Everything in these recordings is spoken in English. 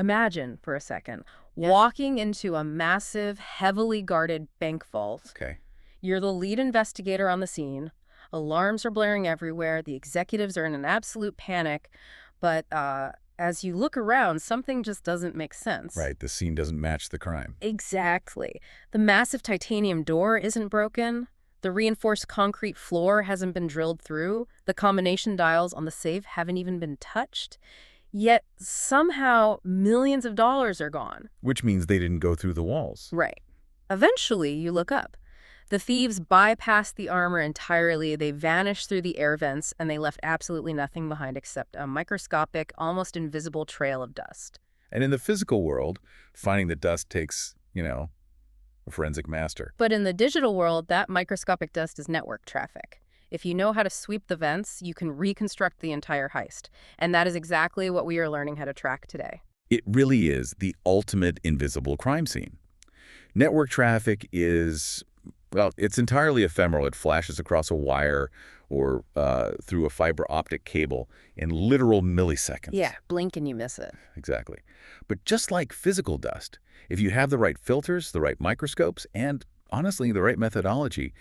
Imagine, for a second, walking into a massive, heavily guarded bank vault. Okay. You're the lead investigator on the scene. Alarms are blaring everywhere. The executives are in an absolute panic. But as you look around, something just doesn't make sense. Right, the scene doesn't match the crime. Exactly. The massive titanium door isn't broken. The reinforced concrete floor hasn't been drilled through. The combination dials on the safe haven't even been touched. Yet somehow millions of dollars are gone. Which means they didn't go through the walls. Right. Eventually, you look up. The thieves bypassed the armor entirely. They vanished through the air vents, and they left absolutely nothing behind except a microscopic, almost invisible trail of dust. And in the physical world, finding the dust takes, a forensic master. But in the digital world, that microscopic dust is network traffic. If you know how to sweep the vents, you can reconstruct the entire heist. And that is exactly what we are learning how to track today. It really is the ultimate invisible crime scene. Network traffic is, well, it's entirely ephemeral. It flashes across a wire or through a fiber optic cable in literal milliseconds. Yeah, blink and you miss it. Exactly. But just like physical dust, if you have the right filters, the right microscopes, and honestly, the right methodology,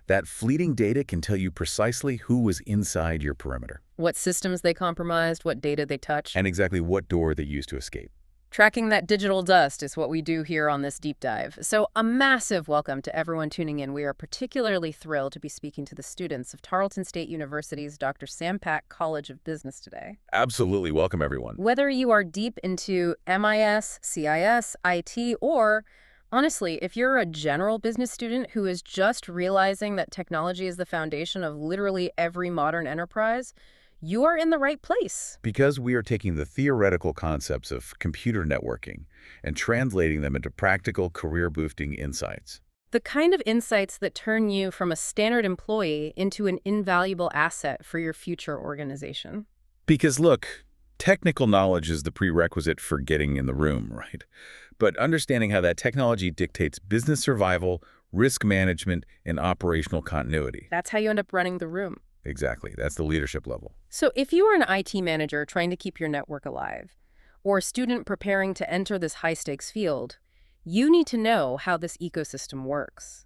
that fleeting data can tell you precisely who was inside your perimeter. What systems they compromised, what data they touched. And exactly what door they used to escape. Tracking that digital dust is what we do here on this deep dive. So a massive welcome to everyone tuning in. We are particularly thrilled to be speaking to the students of Tarleton State University's Dr. Sam Pack College of Business today. Absolutely. Welcome, everyone. Whether you are deep into MIS, CIS, IT, or honestly, if you're a general business student who is just realizing that technology is the foundation of literally every modern enterprise, you are in the right place. Because we are taking the theoretical concepts of computer networking and translating them into practical, career-boosting insights. The kind of insights that turn you from a standard employee into an invaluable asset for your future organization. Because look, technical knowledge is the prerequisite for getting in the room, right? But understanding how that technology dictates business survival, risk management, and operational continuity. That's how you end up running the room. Exactly. That's the leadership level. So if you are an IT manager trying to keep your network alive, or a student preparing to enter this high-stakes field, you need to know how this ecosystem works.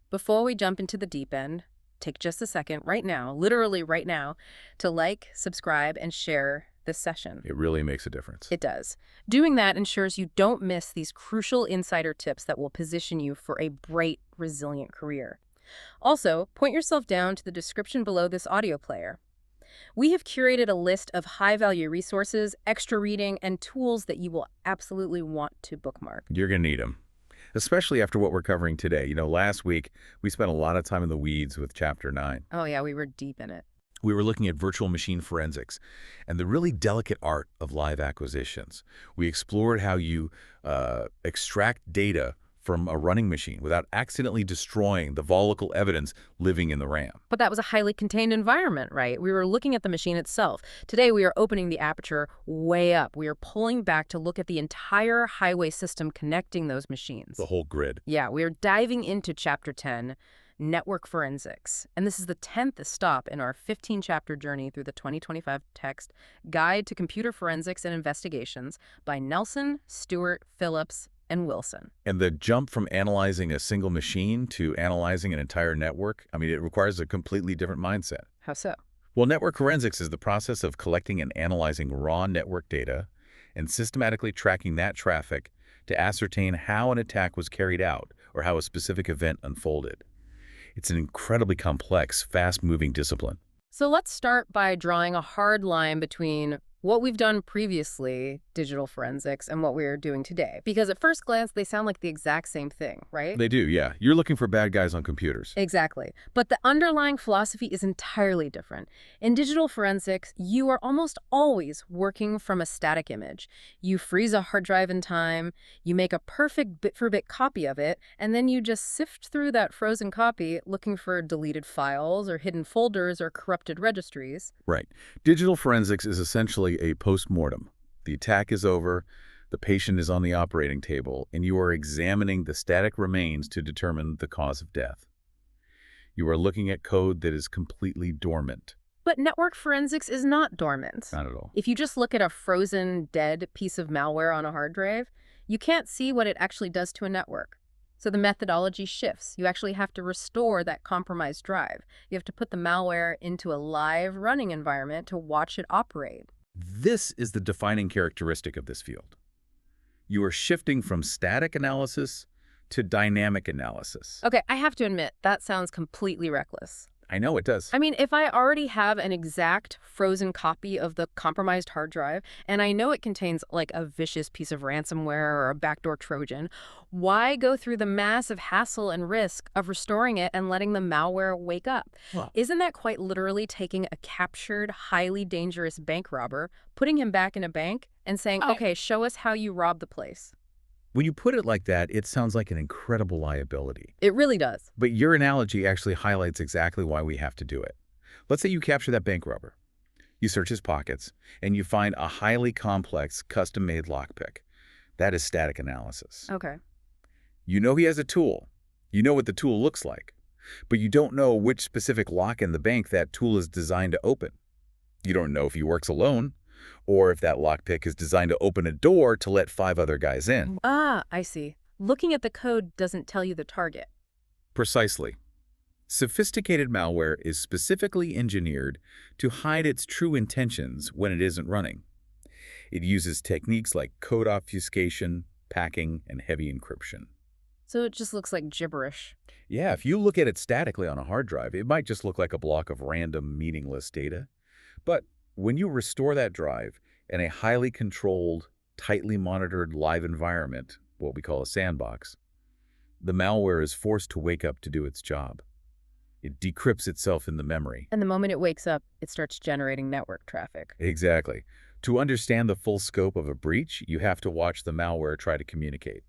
Before we jump into the deep end, take just a second right now, literally right now, to like, subscribe, and share this session. It really makes a difference. It does. Doing that ensures you don't miss these crucial insider tips that will position you for a bright, resilient career. Also, point yourself down to the description below this audio player. We have curated a list of high-value resources, extra reading, and tools that you will absolutely want to bookmark. You're going to need them, especially after what we're covering today. Last week, we spent a lot of time in the weeds with Chapter 9. Oh yeah, we were deep in it. We were looking at virtual machine forensics and the really delicate art of live acquisitions. We explored how you extract data from a running machine without accidentally destroying the volatile evidence living in the RAM. But that was a highly contained environment, right? We were looking at the machine itself. Today, we are opening the aperture way up. We are pulling back to look at the entire highway system connecting those machines. The whole grid. Yeah, we are diving into Chapter 10, Network Forensics. And this is the 10th stop in our 15-chapter journey through the 2025 text Guide to Computer Forensics and Investigations by Nelson, Stewart, Phillips, and Wilson. And the jump from analyzing a single machine to analyzing an entire network, it requires a completely different mindset. How so? Well, network forensics is the process of collecting and analyzing raw network data and systematically tracking that traffic to ascertain how an attack was carried out or how a specific event unfolded. It's an incredibly complex, fast-moving discipline. So let's start by drawing a hard line between what we've done previously, digital forensics, and what we're doing today. Because at first glance, they sound like the exact same thing, right? They do, yeah. You're looking for bad guys on computers. Exactly. But the underlying philosophy is entirely different. In digital forensics, you are almost always working from a static image. You freeze a hard drive in time, you make a perfect bit-for-bit copy of it, and then you just sift through that frozen copy looking for deleted files or hidden folders or corrupted registries. Right. Digital forensics is essentially a post-mortem. The attack is over, the patient is on the operating table, and you are examining the static remains to determine the cause of death. You are looking at code that is completely dormant, But network forensics is not dormant. Not at all. If you just look at a frozen, dead piece of malware on a hard drive, you can't see what it actually does to a network. So the methodology shifts. You actually have to restore that compromised drive. You have to put the malware into a live running environment to watch it operate. This is the defining characteristic of this field. You are shifting from static analysis to dynamic analysis. Okay, I have to admit, that sounds completely reckless. I know it does. I mean, if I already have an exact frozen copy of the compromised hard drive, and I know it contains like a vicious piece of ransomware or a backdoor Trojan, why go through the massive hassle and risk of restoring it and letting the malware wake up? Well, Isn't that quite literally taking a captured, highly dangerous bank robber, putting him back in a bank, and saying, okay, show us how you robbed the place? when you put it like that, it sounds like an incredible liability. It really does. But your analogy actually highlights exactly why we have to do it. Let's say you capture that bank robber. You search his pockets, and you find a highly complex, custom-made lockpick. That is static analysis. Okay. You know he has a tool. You know what the tool looks like. But you don't know which specific lock in the bank that tool is designed to open. You don't know if he works alone, or if that lockpick is designed to open a door to let 5 other guys in. Ah, I see. Looking at the code doesn't tell you the target. Precisely. Sophisticated malware is specifically engineered to hide its true intentions when it isn't running. It uses techniques like code obfuscation, packing, and heavy encryption. So it just looks like gibberish. Yeah, if you look at it statically on a hard drive, it might just look like a block of random, meaningless data. But when you restore that drive in a highly controlled, tightly monitored live environment, what we call a sandbox, the malware is forced to wake up to do its job. It decrypts itself in the memory. And the moment it wakes up, it starts generating network traffic. Exactly. To understand the full scope of a breach, you have to watch the malware try to communicate.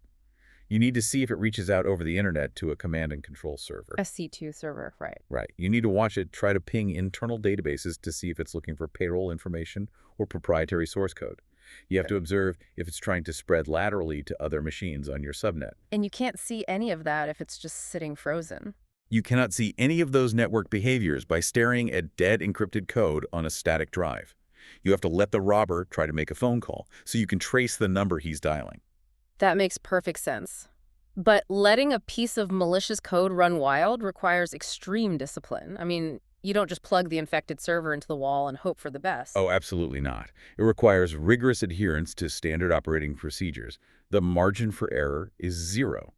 You need to see if it reaches out over the internet to a command and control server. A C2 server, right. Right. You need to watch it try to ping internal databases to see if it's looking for payroll information or proprietary source code. You have to observe if it's trying to spread laterally to other machines on your subnet. And you can't see any of that if it's just sitting frozen. You cannot see any of those network behaviors by staring at dead encrypted code on a static drive. You have to let the robber try to make a phone call so you can trace the number he's dialing. That makes perfect sense. But letting a piece of malicious code run wild requires extreme discipline. I mean, you don't just plug the infected server into the wall and hope for the best. Oh, absolutely not. It requires rigorous adherence to standard operating procedures. The margin for error is 0.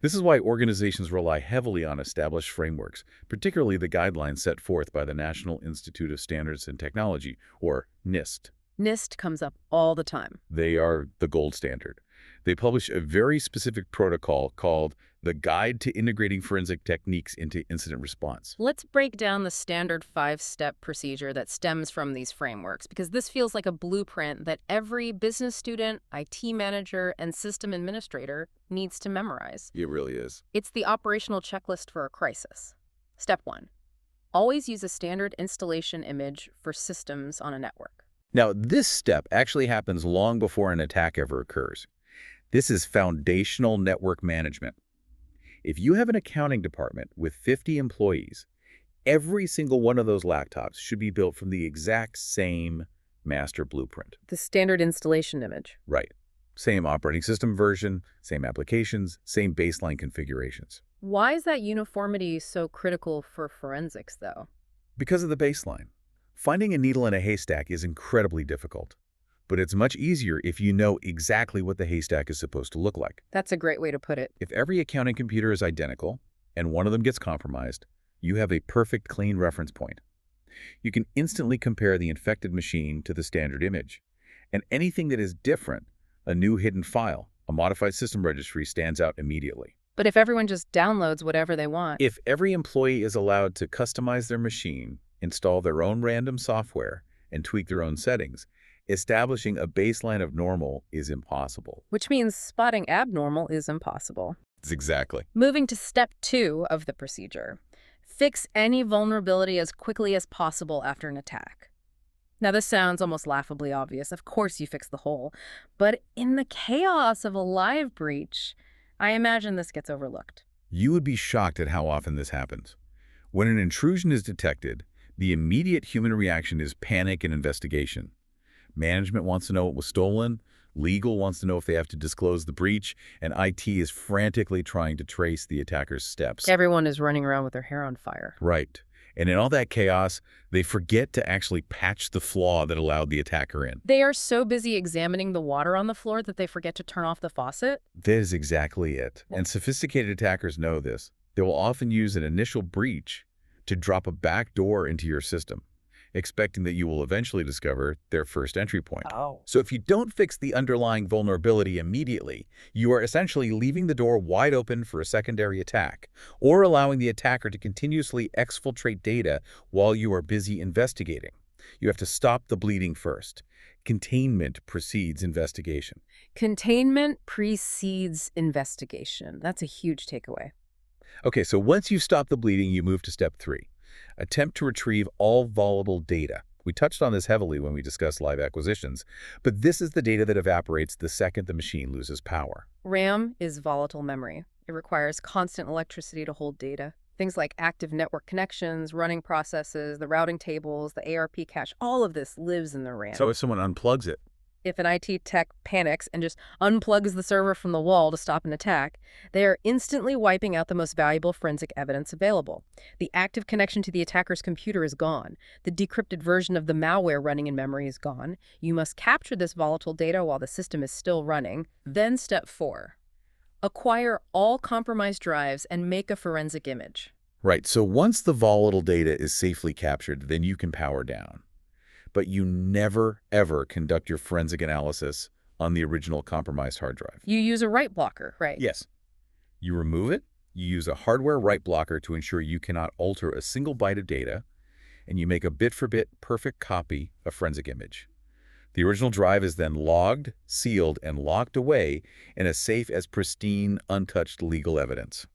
This is why organizations rely heavily on established frameworks, particularly the guidelines set forth by the National Institute of Standards and Technology, or NIST. NIST comes up all the time. They are the gold standard. They publish a very specific protocol called the Guide to Integrating Forensic Techniques into Incident Response. Let's break down the standard 5-step procedure that stems from these frameworks, because this feels like a blueprint that every business student, IT manager, and system administrator needs to memorize. It really is. It's the operational checklist for a crisis. Step 1. Always use a standard installation image for systems on a network. Now, this step actually happens long before an attack ever occurs. This is foundational network management. If you have an accounting department with 50 employees, every single one of those laptops should be built from the exact same master blueprint. The standard installation image. Right. Same operating system version, same applications, same baseline configurations. Why is that uniformity so critical for forensics, though? Because of the baseline. Finding a needle in a haystack is incredibly difficult, but it's much easier if you know exactly what the haystack is supposed to look like. That's a great way to put it. If every accounting computer is identical and one of them gets compromised, you have a perfect clean reference point. You can instantly compare the infected machine to the standard image. And anything that is different, a new hidden file, a modified system registry, stands out immediately. But if everyone just downloads whatever they want... If every employee is allowed to customize their machine, install their own random software, and tweak their own settings, establishing a baseline of normal is impossible. Which means spotting abnormal is impossible. Exactly. Moving to step 2 of the procedure. Fix any vulnerability as quickly as possible after an attack. Now, this sounds almost laughably obvious. Of course you fix the hole. But in the chaos of a live breach, I imagine this gets overlooked. You would be shocked at how often this happens. When an intrusion is detected, The immediate human reaction is panic and investigation. Management wants to know what was stolen, legal wants to know if they have to disclose the breach, and IT is frantically trying to trace the attacker's steps. Everyone is running around with their hair on fire. Right. And in all that chaos, they forget to actually patch the flaw that allowed the attacker in. They are so busy examining the water on the floor that they forget to turn off the faucet. That is exactly it. And sophisticated attackers know this. They will often use an initial breach to drop a backdoor into your system, expecting that you will eventually discover their first entry point. Oh. So if you don't fix the underlying vulnerability immediately, you are essentially leaving the door wide open for a secondary attack, or allowing the attacker to continuously exfiltrate data while you are busy investigating. You have to stop the bleeding first. Containment precedes investigation. Containment precedes investigation. That's a huge takeaway. Okay, so once you stop the bleeding, you move to step 3. Attempt to retrieve all volatile data. We touched on this heavily when we discussed live acquisitions, but this is the data that evaporates the second the machine loses power. RAM is volatile memory. It requires constant electricity to hold data. Things like active network connections, running processes, the routing tables, the ARP cache, all of this lives in the RAM. So if someone unplugs it, If an IT tech panics and just unplugs the server from the wall to stop an attack, they are instantly wiping out the most valuable forensic evidence available. The active connection to the attacker's computer is gone. The decrypted version of the malware running in memory is gone. You must capture this volatile data while the system is still running. Then step 4. Acquire all compromised drives and make a forensic image. right, so once the volatile data is safely captured, then you can power down. But you never, ever conduct your forensic analysis on the original compromised hard drive. You use a write blocker, right? Yes. You remove it, you use a hardware write blocker to ensure you cannot alter a single byte of data, and you make a bit-for-bit perfect copy of forensic image. The original drive is then logged, sealed, and locked away in a safe as pristine, untouched legal evidence.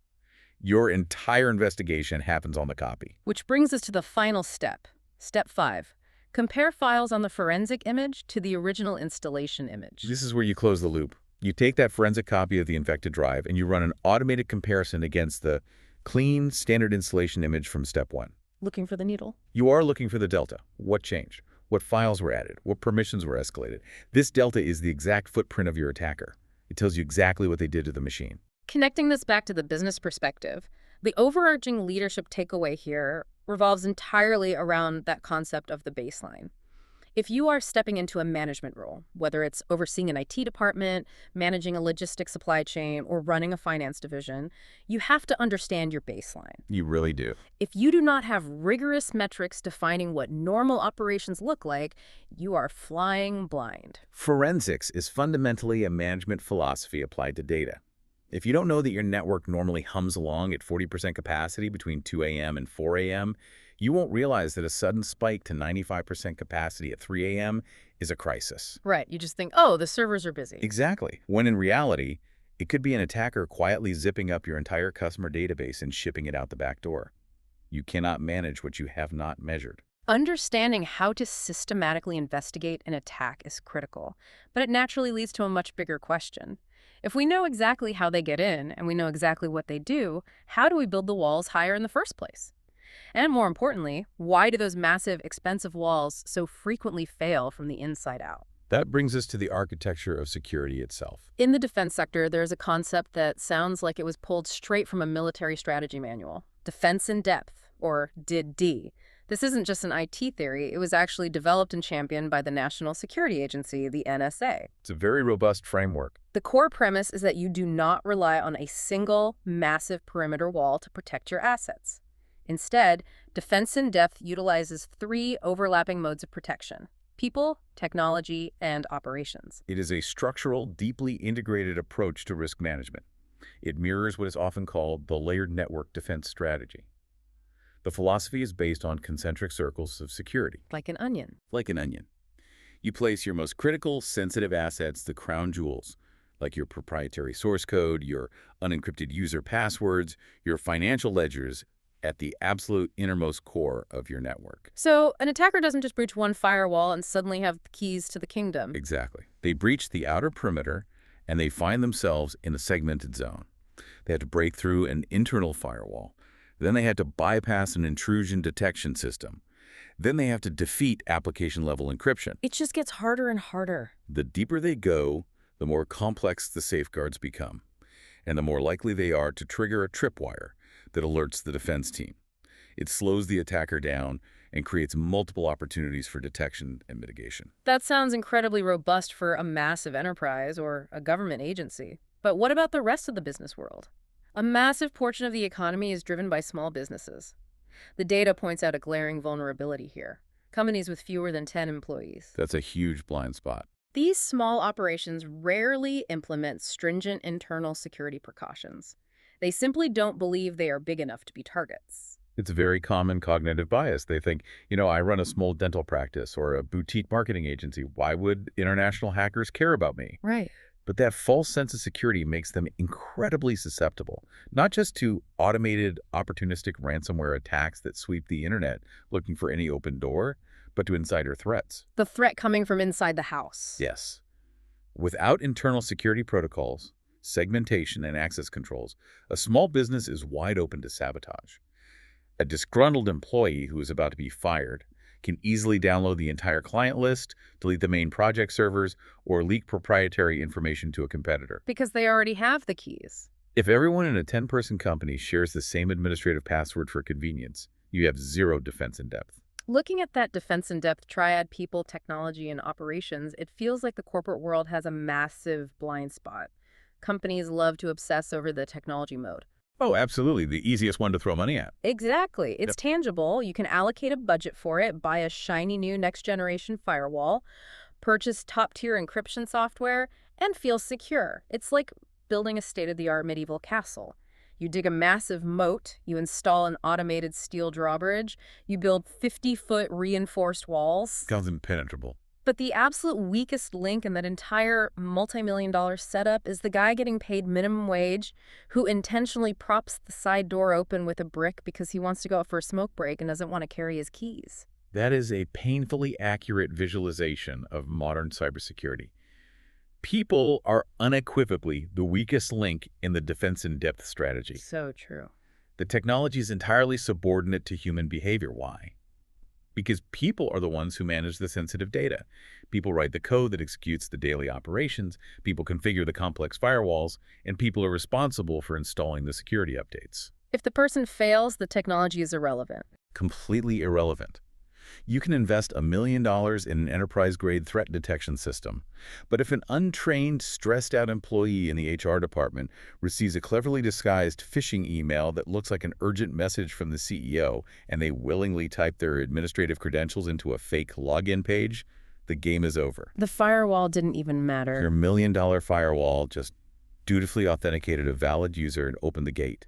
Your entire investigation happens on the copy. Which brings us to the final step. Step 5. Compare files on the forensic image to the original installation image. This is where you close the loop. You take that forensic copy of the infected drive and you run an automated comparison against the clean, standard installation image from step 1. Looking for the needle? You are looking for the delta. What changed? What files were added? What permissions were escalated? This delta is the exact footprint of your attacker. It tells you exactly what they did to the machine. Connecting this back to the business perspective, the overarching leadership takeaway here revolves entirely around that concept of the baseline. If you are stepping into a management role, whether it's overseeing an IT department, managing a logistics supply chain, or running a finance division, you have to understand your baseline. You really do. If you do not have rigorous metrics defining what normal operations look like, you are flying blind. Forensics is fundamentally a management philosophy applied to data. If you don't know that your network normally hums along at 40% capacity between 2 a.m. and 4 a.m., you won't realize that a sudden spike to 95% capacity at 3 a.m. is a crisis. Right. You just think, oh, the servers are busy. Exactly. When in reality, it could be an attacker quietly zipping up your entire customer database and shipping it out the back door. You cannot manage what you have not measured. Understanding how to systematically investigate an attack is critical, but it naturally leads to a much bigger question. If we know exactly how they get in and we know exactly what they do, how do we build the walls higher in the first place? And more importantly, why do those massive, expensive walls so frequently fail from the inside out? That brings us to the architecture of security itself. In the defense sector, there's a concept that sounds like it was pulled straight from a military strategy manual. Defense in depth, or DID. This isn't just an IT theory. It was actually developed and championed by the National Security Agency, the NSA. It's a very robust framework. The core premise is that you do not rely on a single, massive perimeter wall to protect your assets. Instead, defense in depth utilizes 3 overlapping modes of protection: people, technology, and operations. It is a structural, deeply integrated approach to risk management. It mirrors what is often called the layered network defense strategy. The philosophy is based on concentric circles of security. Like an onion. Like an onion. You place your most critical, sensitive assets, the crown jewels, like your proprietary source code, your unencrypted user passwords, your financial ledgers, at the absolute innermost core of your network. So an attacker doesn't just breach one firewall and suddenly have the keys to the kingdom. Exactly. They breach the outer perimeter, and they find themselves in a segmented zone. They had to break through an internal firewall. Then they had to bypass an intrusion detection system. Then they have to defeat application-level encryption. It just gets harder and harder. The deeper they go, the more complex the safeguards become, and the more likely they are to trigger a tripwire that alerts the defense team. It slows the attacker down and creates multiple opportunities for detection and mitigation. That sounds incredibly robust for a massive enterprise or a government agency. But what about the rest of the business world? A massive portion of the economy is driven by small businesses. The data points out a glaring vulnerability here. Companies with fewer than 10 employees. That's a huge blind spot. These small operations rarely implement stringent internal security precautions. They simply don't believe they are big enough to be targets. It's a very common cognitive bias. They think, I run a small dental practice or a boutique marketing agency. Why would international hackers care about me? Right. But that false sense of security makes them incredibly susceptible, not just to automated, opportunistic ransomware attacks that sweep the internet looking for any open door, but to insider threats. The threat coming from inside the house. Yes. Without internal security protocols, segmentation, and access controls, a small business is wide open to sabotage. A disgruntled employee who is about to be fired can easily download the entire client list, delete the main project servers, or leak proprietary information to a competitor. Because they already have the keys. If everyone in a 10-person company shares the same administrative password for convenience, you have zero defense in depth. Looking at that defense in depth triad, people, technology, and operations, it feels like the corporate world has a massive blind spot. Companies love to obsess over the technology mode. Oh, absolutely. The easiest one to throw money at. Exactly. It's tangible. You can allocate a budget for it, buy a shiny new next-generation firewall, purchase top-tier encryption software, and feel secure. It's like building a state-of-the-art medieval castle. You dig a massive moat, you install an automated steel drawbridge, you build 50-foot reinforced walls. Sounds impenetrable. But the absolute weakest link in that entire multi-million-dollar setup is the guy getting paid minimum wage who intentionally props the side door open with a brick because he wants to go out for a smoke break and doesn't want to carry his keys. That is a painfully accurate visualization of modern cybersecurity. People are unequivocally the weakest link in the defense-in-depth strategy. So true. The technology is entirely subordinate to human behavior. Why? Because people are the ones who manage the sensitive data. People write the code that executes the daily operations, people configure the complex firewalls, and people are responsible for installing the security updates. If the person fails, the technology is irrelevant. Completely irrelevant. You can invest $1 million in an enterprise-grade threat detection system, but if an untrained, stressed-out employee in the HR department receives a cleverly disguised phishing email that looks like an urgent message from the CEO and they willingly type their administrative credentials into a fake login page, the game is over. The firewall didn't even matter. Your $1 million firewall just dutifully authenticated a valid user and opened the gate.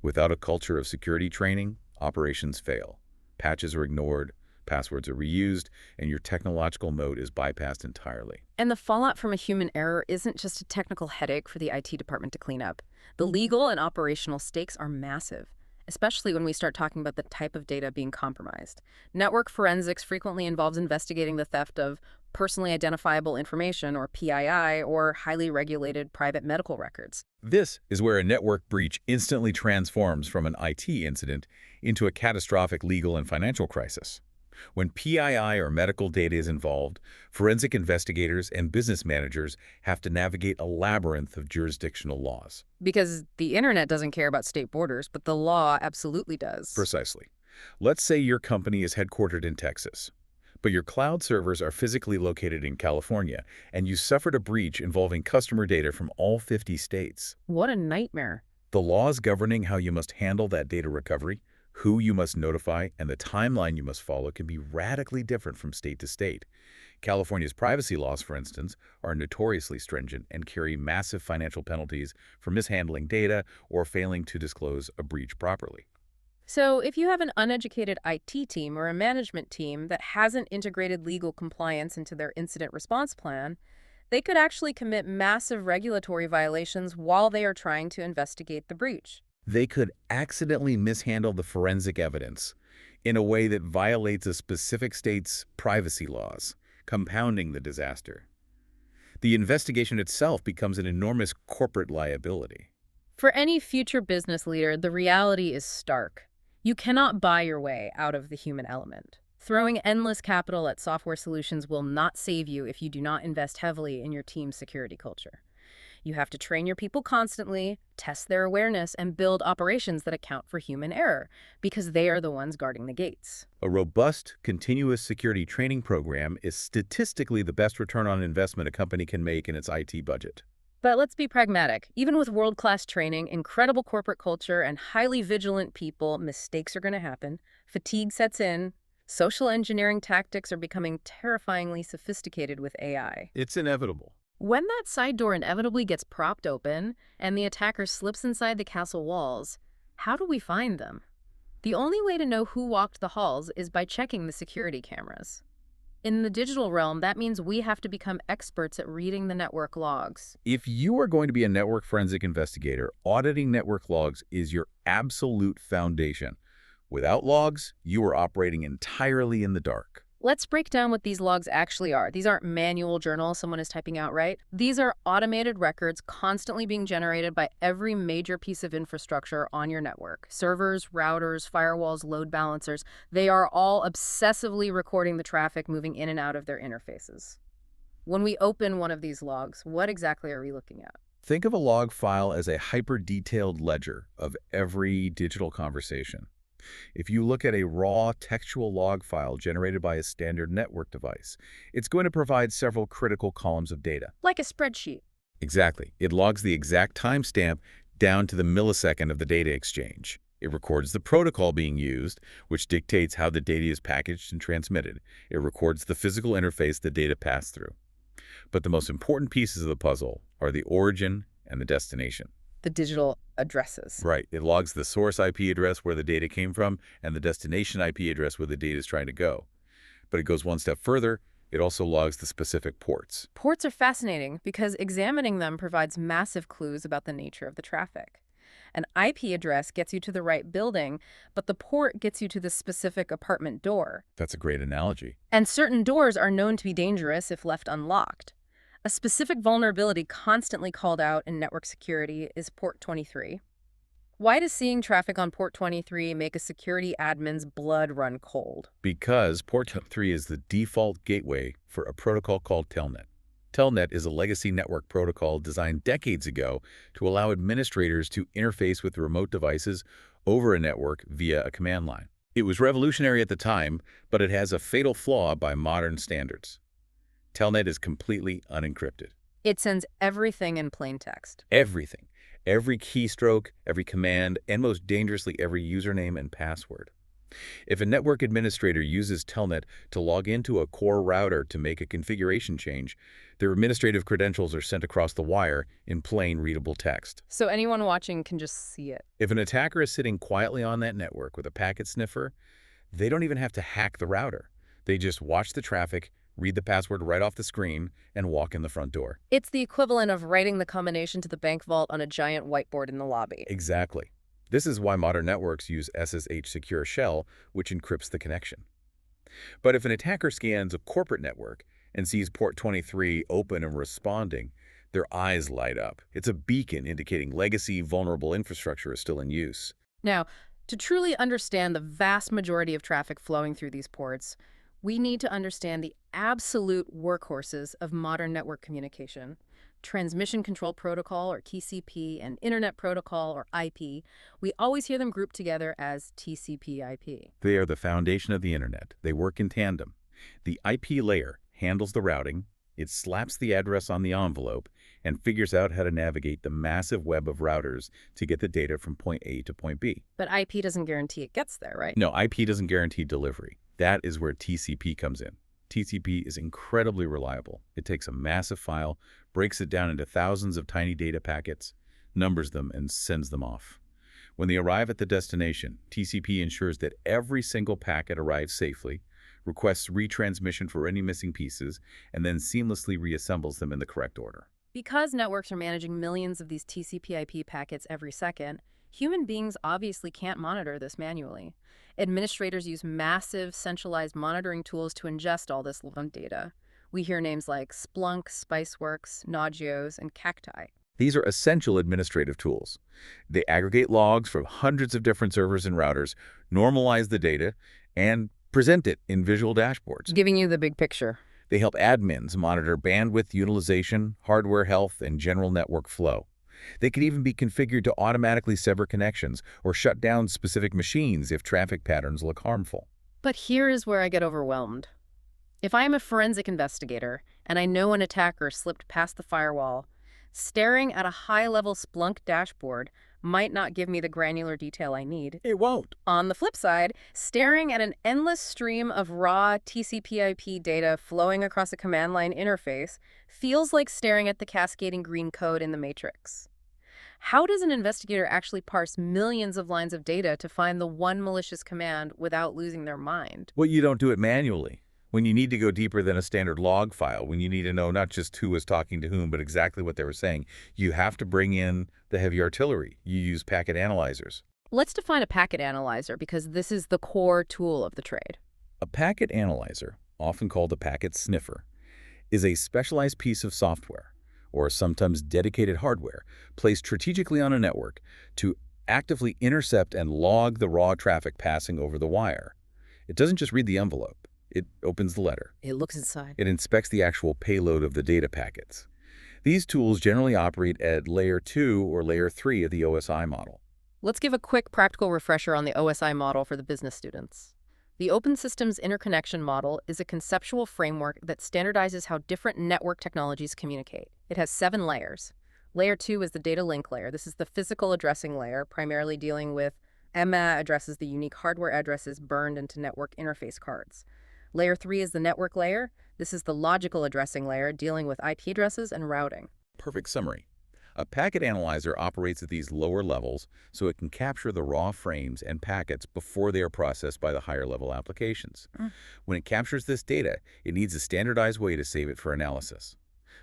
Without a culture of security training, operations fail. Patches are ignored, passwords are reused, and your technological moat is bypassed entirely. And the fallout from a human error isn't just a technical headache for the IT department to clean up. The legal and operational stakes are massive, especially when we start talking about the type of data being compromised. Network forensics frequently involves investigating the theft of personally identifiable information, or PII, or highly regulated private medical records. This is where a network breach instantly transforms from an IT incident into a catastrophic legal and financial crisis. When PII or medical data is involved, forensic investigators and business managers have to navigate a labyrinth of jurisdictional laws. Because the internet doesn't care about state borders, but the law absolutely does. Precisely. Let's say your company is headquartered in Texas, but your cloud servers are physically located in California, and you suffered a breach involving customer data from all 50 states. What a nightmare. The laws governing how you must handle that data recovery, who you must notify, and the timeline you must follow can be radically different from state to state. California's privacy laws, for instance, are notoriously stringent and carry massive financial penalties for mishandling data or failing to disclose a breach properly. So if you have an uneducated IT team or a management team that hasn't integrated legal compliance into their incident response plan, they could actually commit massive regulatory violations while they are trying to investigate the breach. They could accidentally mishandle the forensic evidence in a way that violates a specific state's privacy laws, compounding the disaster. The investigation itself becomes an enormous corporate liability. For any future business leader, the reality is stark. You cannot buy your way out of the human element. Throwing endless capital at software solutions will not save you if you do not invest heavily in your team's security culture. You have to train your people constantly, test their awareness, and build operations that account for human error, because they are the ones guarding the gates. A robust, continuous security training program is statistically the best return on investment a company can make in its IT budget. But let's be pragmatic. Even with world-class training, incredible corporate culture, and highly vigilant people, mistakes are going to happen. Fatigue sets in. Social engineering tactics are becoming terrifyingly sophisticated with AI. It's inevitable. When that side door inevitably gets propped open and the attacker slips inside the castle walls, how do we find them? The only way to know who walked the halls is by checking the security cameras. In the digital realm, that means we have to become experts at reading the network logs. If you are going to be a network forensic investigator, auditing network logs is your absolute foundation. Without logs, you are operating entirely in the dark. Let's break down what these logs actually are. These aren't manual journals someone is typing out, right? These are automated records constantly being generated by every major piece of infrastructure on your network. Servers, routers, firewalls, load balancers, they are all obsessively recording the traffic moving in and out of their interfaces. When we open one of these logs, what exactly are we looking at? Think of a log file as a hyper-detailed ledger of every digital conversation. If you look at a raw textual log file generated by a standard network device, it's going to provide several critical columns of data. Like a spreadsheet. Exactly. It logs the exact timestamp down to the millisecond of the data exchange. It records the protocol being used, which dictates how the data is packaged and transmitted. It records the physical interface the data passed through. But the most important pieces of the puzzle are the origin and the destination. The digital addresses. Right. It logs the source IP address where the data came from and the destination IP address where the data is trying to go. But it goes one step further. It also logs the specific ports. Ports are fascinating because examining them provides massive clues about the nature of the traffic. An IP address gets you to the right building, but the port gets you to the specific apartment door. That's a great analogy. And certain doors are known to be dangerous if left unlocked. A specific vulnerability constantly called out in network security is port 23. Why does seeing traffic on port 23 make a security admin's blood run cold? Because port 23 is the default gateway for a protocol called Telnet. Telnet is a legacy network protocol designed decades ago to allow administrators to interface with remote devices over a network via a command line. It was revolutionary at the time, but it has a fatal flaw by modern standards. Telnet is completely unencrypted. It sends everything in plain text. Everything. Every keystroke, every command, and most dangerously, every username and password. If a network administrator uses Telnet to log into a core router to make a configuration change, their administrative credentials are sent across the wire in plain readable text. So anyone watching can just see it. If an attacker is sitting quietly on that network with a packet sniffer, they don't even have to hack the router. They just watch the traffic, read the password right off the screen, and walk in the front door. It's the equivalent of writing the combination to the bank vault on a giant whiteboard in the lobby. Exactly. This is why modern networks use SSH secure shell, which encrypts the connection. But if an attacker scans a corporate network and sees port 23 open and responding, their eyes light up. It's a beacon indicating legacy vulnerable infrastructure is still in use. Now, to truly understand the vast majority of traffic flowing through these ports, we need to understand the absolute workhorses of modern network communication. Transmission Control Protocol, or TCP, and Internet Protocol, or IP. We always hear them grouped together as TCP/IP. They are the foundation of the internet. They work in tandem. The IP layer handles the routing, it slaps the address on the envelope, and figures out how to navigate the massive web of routers to get the data from point A to point B. But IP doesn't guarantee it gets there, right? No, IP doesn't guarantee delivery. That is where TCP comes in. TCP is incredibly reliable. It takes a massive file, breaks it down into thousands of tiny data packets, numbers them, and sends them off. When they arrive at the destination, TCP ensures that every single packet arrives safely, requests retransmission for any missing pieces, and then seamlessly reassembles them in the correct order. Because networks are managing millions of these TCP/IP packets every second, human beings obviously can't monitor this manually. Administrators use massive, centralized monitoring tools to ingest all this data. We hear names like Splunk, Spiceworks, Nagios, and Cacti. These are essential administrative tools. They aggregate logs from hundreds of different servers and routers, normalize the data, and present it in visual dashboards. Giving you the big picture. They help admins monitor bandwidth utilization, hardware health, and general network flow. They can even be configured to automatically sever connections or shut down specific machines if traffic patterns look harmful. But here is where I get overwhelmed. If I am a forensic investigator and I know an attacker slipped past the firewall, staring at a high-level Splunk dashboard might not give me the granular detail I need. It won't. On the flip side, staring at an endless stream of raw TCP/IP data flowing across a command line interface feels like staring at the cascading green code in the Matrix. How does an investigator actually parse millions of lines of data to find the one malicious command without losing their mind? Well, you don't do it manually. When you need to go deeper than a standard log file, when you need to know not just who was talking to whom, but exactly what they were saying, you have to bring in the heavy artillery. You use packet analyzers. Let's define a packet analyzer because this is the core tool of the trade. A packet analyzer, often called a packet sniffer, is a specialized piece of software, or sometimes dedicated hardware, placed strategically on a network to actively intercept and log the raw traffic passing over the wire. It doesn't just read the envelope. It opens the letter. It looks inside. It inspects the actual payload of the data packets. These tools generally operate at Layer 2 or Layer 3 of the OSI model. Let's give a quick practical refresher on the OSI model for the business students. The Open Systems Interconnection Model is a conceptual framework that standardizes how different network technologies communicate. It has 7 layers. Layer 2 is the data link layer. This is the physical addressing layer, primarily dealing with EMA addresses, the unique hardware addresses burned into network interface cards. Layer 3 is the network layer. This is the logical addressing layer, dealing with IP addresses and routing. Perfect summary. A packet analyzer operates at these lower levels so it can capture the raw frames and packets before they are processed by the higher-level applications. When it captures this data, it needs a standardized way to save it for analysis.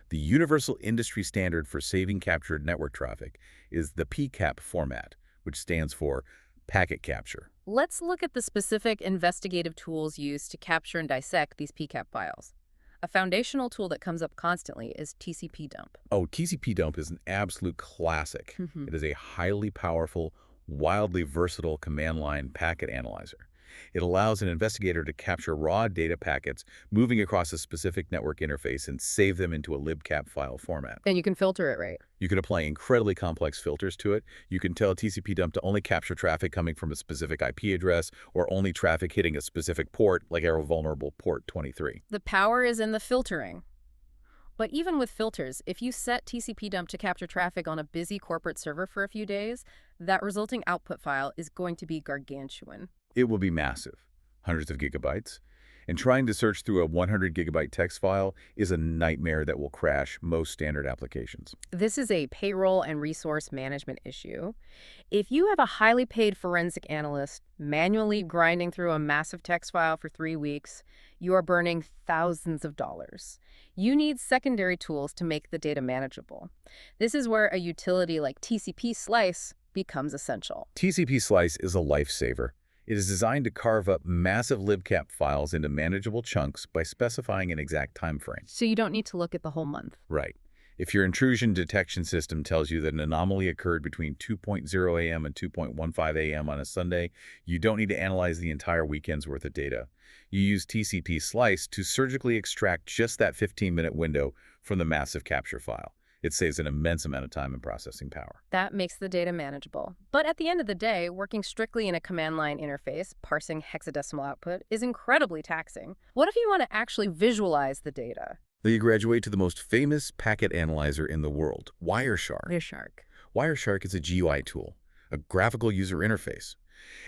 The universal industry standard for saving captured network traffic is the PCAP format, which stands for packet capture. Let's look at the specific investigative tools used to capture and dissect these PCAP files. A foundational tool that comes up constantly is TCP dump. Oh, TCP dump is an absolute classic. It is a highly powerful, wildly versatile command line packet analyzer. It allows an investigator to capture raw data packets moving across a specific network interface and save them into a libcap file format. And you can filter it right. You can apply incredibly complex filters to it. You can tell TCP dump to only capture traffic coming from a specific IP address or only traffic hitting a specific port, like our vulnerable port 23. The power is in the filtering. But even with filters, if you set TCP dump to capture traffic on a busy corporate server for a few days, that resulting output file is going to be gargantuan. It will be massive, hundreds of gigabytes, and trying to search through a 100 gigabyte text file is a nightmare that will crash most standard applications. This is a payroll and resource management issue. If you have a highly paid forensic analyst manually grinding through a massive text file for 3 weeks, you are burning thousands of dollars. You need secondary tools to make the data manageable. This is where a utility like TCP Slice becomes essential. TCP Slice is a lifesaver. It is designed to carve up massive libcap files into manageable chunks by specifying an exact time frame. So you don't need to look at the whole month. Right. If your intrusion detection system tells you that an anomaly occurred between 2:0 a.m. and 2:15 a.m. on a Sunday, you don't need to analyze the entire weekend's worth of data. You use TCP Slice to surgically extract just that 15-minute window from the massive capture file. It saves an immense amount of time and processing power. That makes the data manageable. But at the end of the day, working strictly in a command line interface, parsing hexadecimal output, is incredibly taxing. What if you want to actually visualize the data? Then you graduate to the most famous packet analyzer in the world, Wireshark. Wireshark is a GUI tool, a graphical user interface.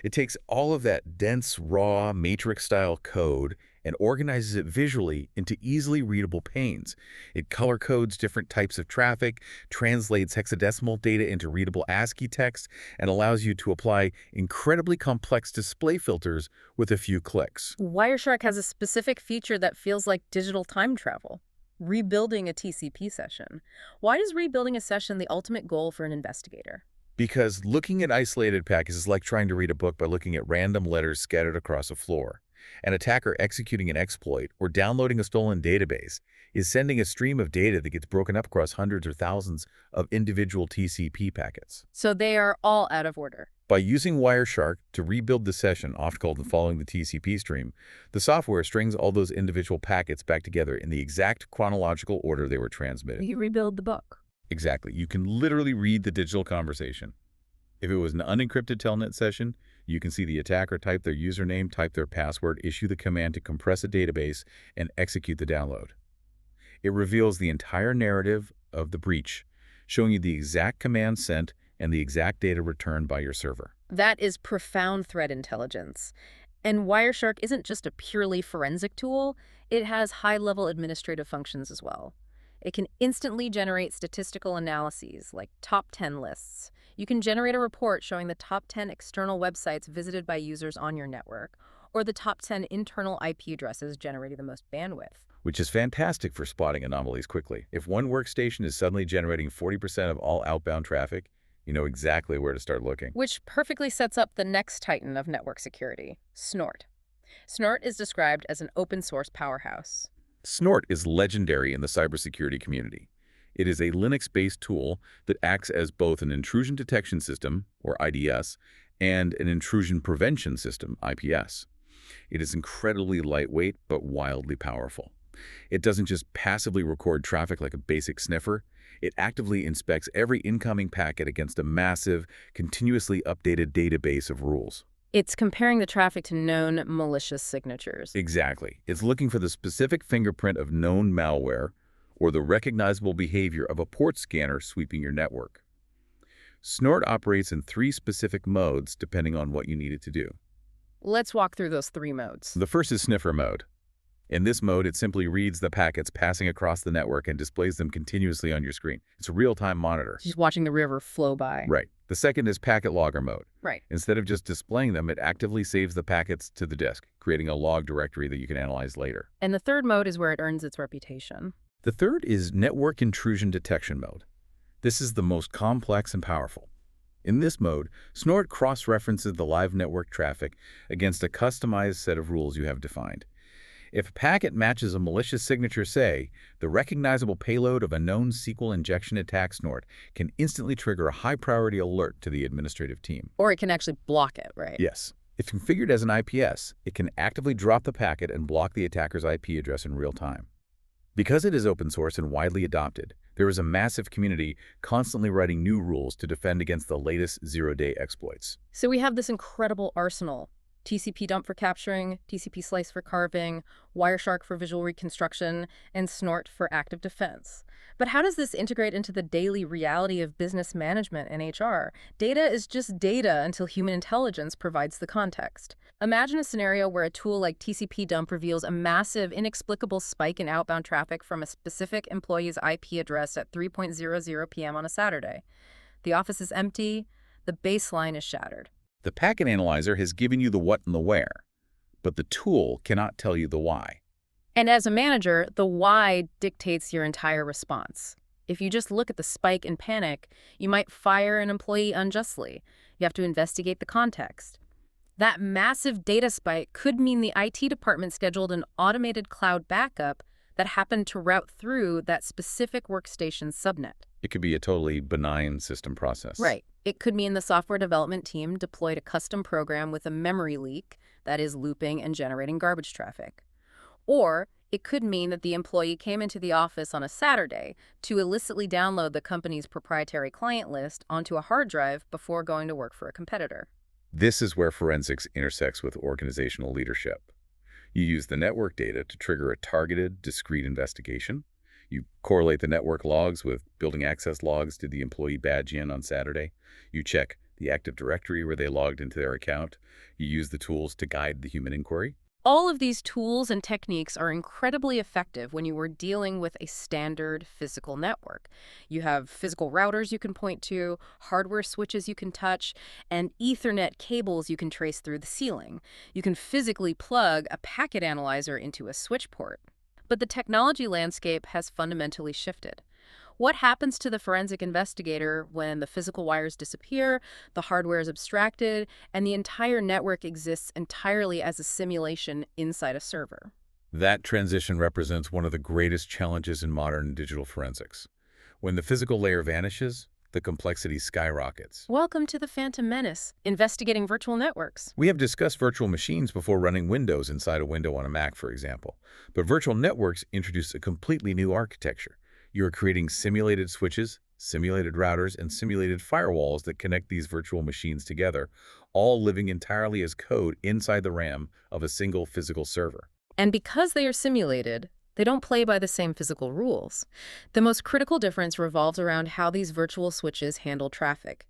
It takes all of that dense, raw, matrix-style code and organizes it visually into easily readable panes. It color codes different types of traffic, translates hexadecimal data into readable ASCII text, and allows you to apply incredibly complex display filters with a few clicks. Wireshark has a specific feature that feels like digital time travel. Rebuilding a TCP session. Why is rebuilding a session the ultimate goal for an investigator? Because looking at isolated packets is like trying to read a book by looking at random letters scattered across a floor. An attacker executing an exploit or downloading a stolen database is sending a stream of data that gets broken up across hundreds or thousands of individual TCP packets. So they are all out of order. By using Wireshark to rebuild the session, often called following the TCP stream, the software strings all those individual packets back together in the exact chronological order they were transmitted. You rebuild the book. Exactly. You can literally read the digital conversation. If it was an unencrypted telnet session, you can see the attacker type their username, type their password, issue the command to compress a database, and execute the download. It reveals the entire narrative of the breach, showing you the exact command sent and the exact data returned by your server. That is profound threat intelligence. And Wireshark isn't just a purely forensic tool, it has high-level administrative functions as well. It can instantly generate statistical analyses like top 10 lists. You can generate a report showing the top 10 external websites visited by users on your network, or the top 10 internal IP addresses generating the most bandwidth. Which is fantastic for spotting anomalies quickly. If one workstation is suddenly generating 40% of all outbound traffic, you know exactly where to start looking. Which perfectly sets up the next titan of network security, Snort. Snort is described as an open-source powerhouse. Snort is legendary in the cybersecurity community. It is a Linux-based tool that acts as both an intrusion detection system, or IDS, and an intrusion prevention system, IPS. It is incredibly lightweight but wildly powerful. It doesn't just passively record traffic like a basic sniffer. It actively inspects every incoming packet against a massive, continuously updated database of rules. It's comparing the traffic to known malicious signatures. Exactly. It's looking for the specific fingerprint of known malware or the recognizable behavior of a port scanner sweeping your network. Snort operates in 3 specific modes depending on what you need it to do. Let's walk through those 3 modes. The first is sniffer mode. In this mode, it simply reads the packets passing across the network and displays them continuously on your screen. It's a real-time monitor. Just watching the river flow by. Right. The second is packet logger mode. Right. Instead of just displaying them, it actively saves the packets to the disk, creating a log directory that you can analyze later. And the third mode is where it earns its reputation. The third is network intrusion detection mode. This is the most complex and powerful. In this mode, Snort cross-references the live network traffic against a customized set of rules you have defined. If a packet matches a malicious signature, say, the recognizable payload of a known SQL injection attack, Snort can instantly trigger a high-priority alert to the administrative team. Or it can actually block it, right? Yes. If configured as an IPS, it can actively drop the packet and block the attacker's IP address in real time. Because it is open source and widely adopted, there is a massive community constantly writing new rules to defend against the latest zero-day exploits. So we have this incredible arsenal. TCP dump for capturing, TCP slice for carving, Wireshark for visual reconstruction, and Snort for active defense. But how does this integrate into the daily reality of business management and HR? Data is just data until human intelligence provides the context. Imagine a scenario where a tool like TCP dump reveals a massive, inexplicable spike in outbound traffic from a specific employee's IP address at 3:00 p.m. on a Saturday. The office is empty, the baseline is shattered. The packet analyzer has given you the what and the where, but the tool cannot tell you the why. And as a manager, the why dictates your entire response. If you just look at the spike and panic, you might fire an employee unjustly. You have to investigate the context. That massive data spike could mean the IT department scheduled an automated cloud backup that happened to route through that specific workstation subnet. It could be a totally benign system process. Right. It could mean the software development team deployed a custom program with a memory leak that is looping and generating garbage traffic. Or it could mean that the employee came into the office on a Saturday to illicitly download the company's proprietary client list onto a hard drive before going to work for a competitor. This is where forensics intersects with organizational leadership. You use the network data to trigger a targeted, discrete investigation. You correlate the network logs with building access logs to the employee badge in on Saturday. You check the Active Directory where they logged into their account. You use the tools to guide the human inquiry. All of these tools and techniques are incredibly effective when you are dealing with a standard physical network. You have physical routers you can point to, hardware switches you can touch, and Ethernet cables you can trace through the ceiling. You can physically plug a packet analyzer into a switch port. But the technology landscape has fundamentally shifted. What happens to the forensic investigator when the physical wires disappear, the hardware is abstracted, and the entire network exists entirely as a simulation inside a server? That transition represents one of the greatest challenges in modern digital forensics. When the physical layer vanishes, the complexity skyrockets. Welcome to the Phantom Menace, investigating virtual networks. We have discussed virtual machines before running Windows inside a window on a Mac, for example. But virtual networks introduce a completely new architecture. You are creating simulated switches, simulated routers, and simulated firewalls that connect these virtual machines together, all living entirely as code inside the RAM of a single physical server. And because they are simulated, they don't play by the same physical rules. The most critical difference revolves around how these virtual switches handle traffic.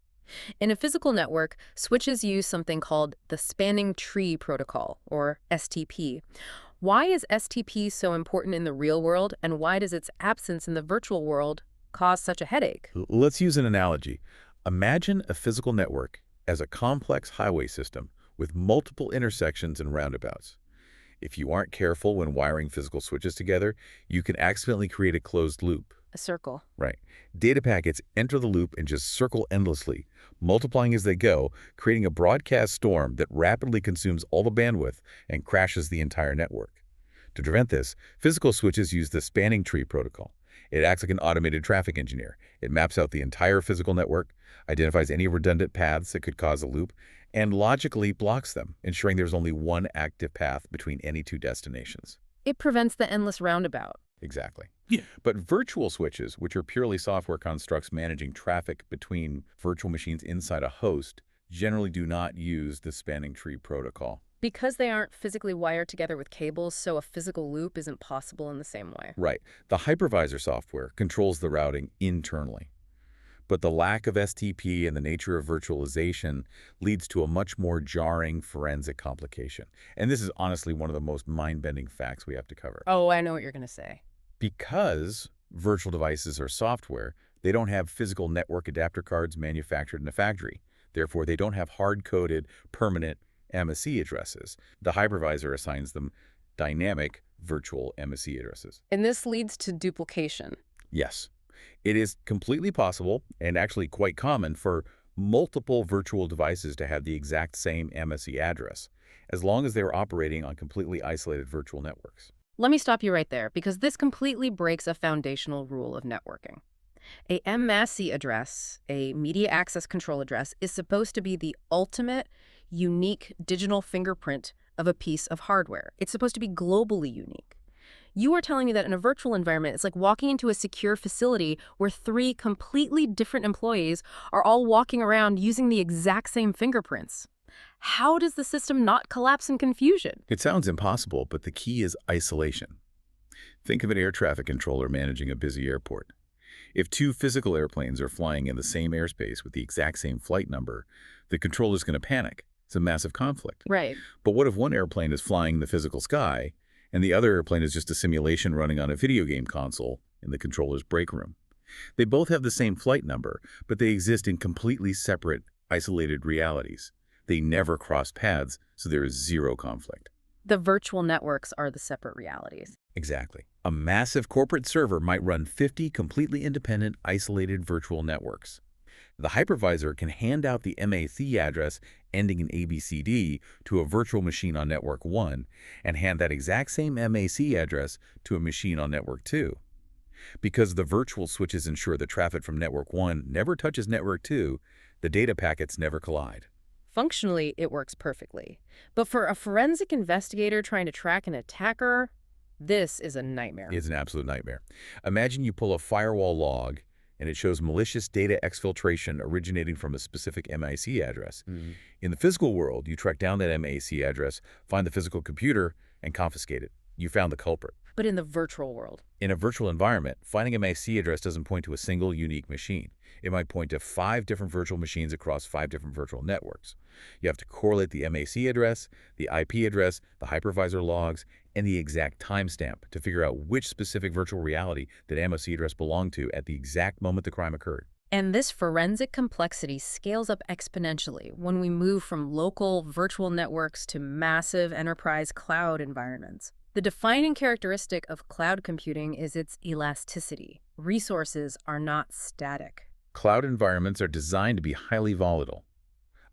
In a physical network, switches use something called the spanning tree protocol, or STP. Why is STP so important in the real world, and why does its absence in the virtual world cause such a headache? Let's use an analogy. Imagine a physical network as a complex highway system with multiple intersections and roundabouts. If you aren't careful when wiring physical switches together, you can accidentally create a closed loop. A circle. Right. Data packets enter the loop and just circle endlessly, multiplying as they go, creating a broadcast storm that rapidly consumes all the bandwidth and crashes the entire network. To prevent this, physical switches use the spanning tree protocol. It acts like an automated traffic engineer. It maps out the entire physical network, identifies any redundant paths that could cause a loop, and logically blocks them, ensuring there's only one active path between any two destinations. It prevents the endless roundabout. Exactly. Yeah. But virtual switches, which are purely software constructs managing traffic between virtual machines inside a host, generally do not use the spanning tree protocol. Because they aren't physically wired together with cables, so a physical loop isn't possible in the same way. Right. The hypervisor software controls the routing internally. But the lack of STP and the nature of virtualization leads to a much more jarring forensic complication. And this is honestly one of the most mind-bending facts we have to cover. Oh, I know what you're going to say. Because virtual devices are software, they don't have physical network adapter cards manufactured in a factory. Therefore, they don't have hard-coded, permanent MSE addresses. The hypervisor assigns them dynamic virtual MSE addresses. And this leads to duplication. Yes. It is completely possible, and actually quite common, for multiple virtual devices to have the exact same MSE address, as long as they are operating on completely isolated virtual networks. Let me stop you right there, because this completely breaks a foundational rule of networking. A MAC address, a media access control address, is supposed to be the ultimate, unique digital fingerprint of a piece of hardware. It's supposed to be globally unique. You are telling me that in a virtual environment, it's like walking into a secure facility where 3 completely different employees are all walking around using the exact same fingerprints. How does the system not collapse in confusion? It sounds impossible, but the key is isolation. Think of an air traffic controller managing a busy airport. If 2 physical airplanes are flying in the same airspace with the exact same flight number, the controller is going to panic. It's a massive conflict. Right. But what if one airplane is flying in the physical sky and the other airplane is just a simulation running on a video game console in the controller's break room? They both have the same flight number, but they exist in completely separate, isolated realities. They never cross paths, so there is zero conflict. The virtual networks are the separate realities. Exactly. A massive corporate server might run 50 completely independent, isolated virtual networks. The hypervisor can hand out the MAC address ending in ABCD to a virtual machine on network 1 and hand that exact same MAC address to a machine on network 2. Because the virtual switches ensure the traffic from network 1 never touches network 2, the data packets never collide. Functionally, it works perfectly. But for a forensic investigator trying to track an attacker, this is a nightmare. It's an absolute nightmare. Imagine you pull a firewall log and it shows malicious data exfiltration originating from a specific MAC address. In the physical world, you track down that MAC address, find the physical computer, and confiscate it. You found the culprit. But in the virtual world? In a virtual environment, finding a MAC address doesn't point to a single unique machine. It might point to 5 different virtual machines across 5 different virtual networks. You have to correlate the MAC address, the IP address, the hypervisor logs, and the exact timestamp to figure out which specific virtual reality that MAC address belonged to at the exact moment the crime occurred. And this forensic complexity scales up exponentially when we move from local virtual networks to massive enterprise cloud environments. The defining characteristic of cloud computing is its elasticity. Resources are not static. Cloud environments are designed to be highly volatile.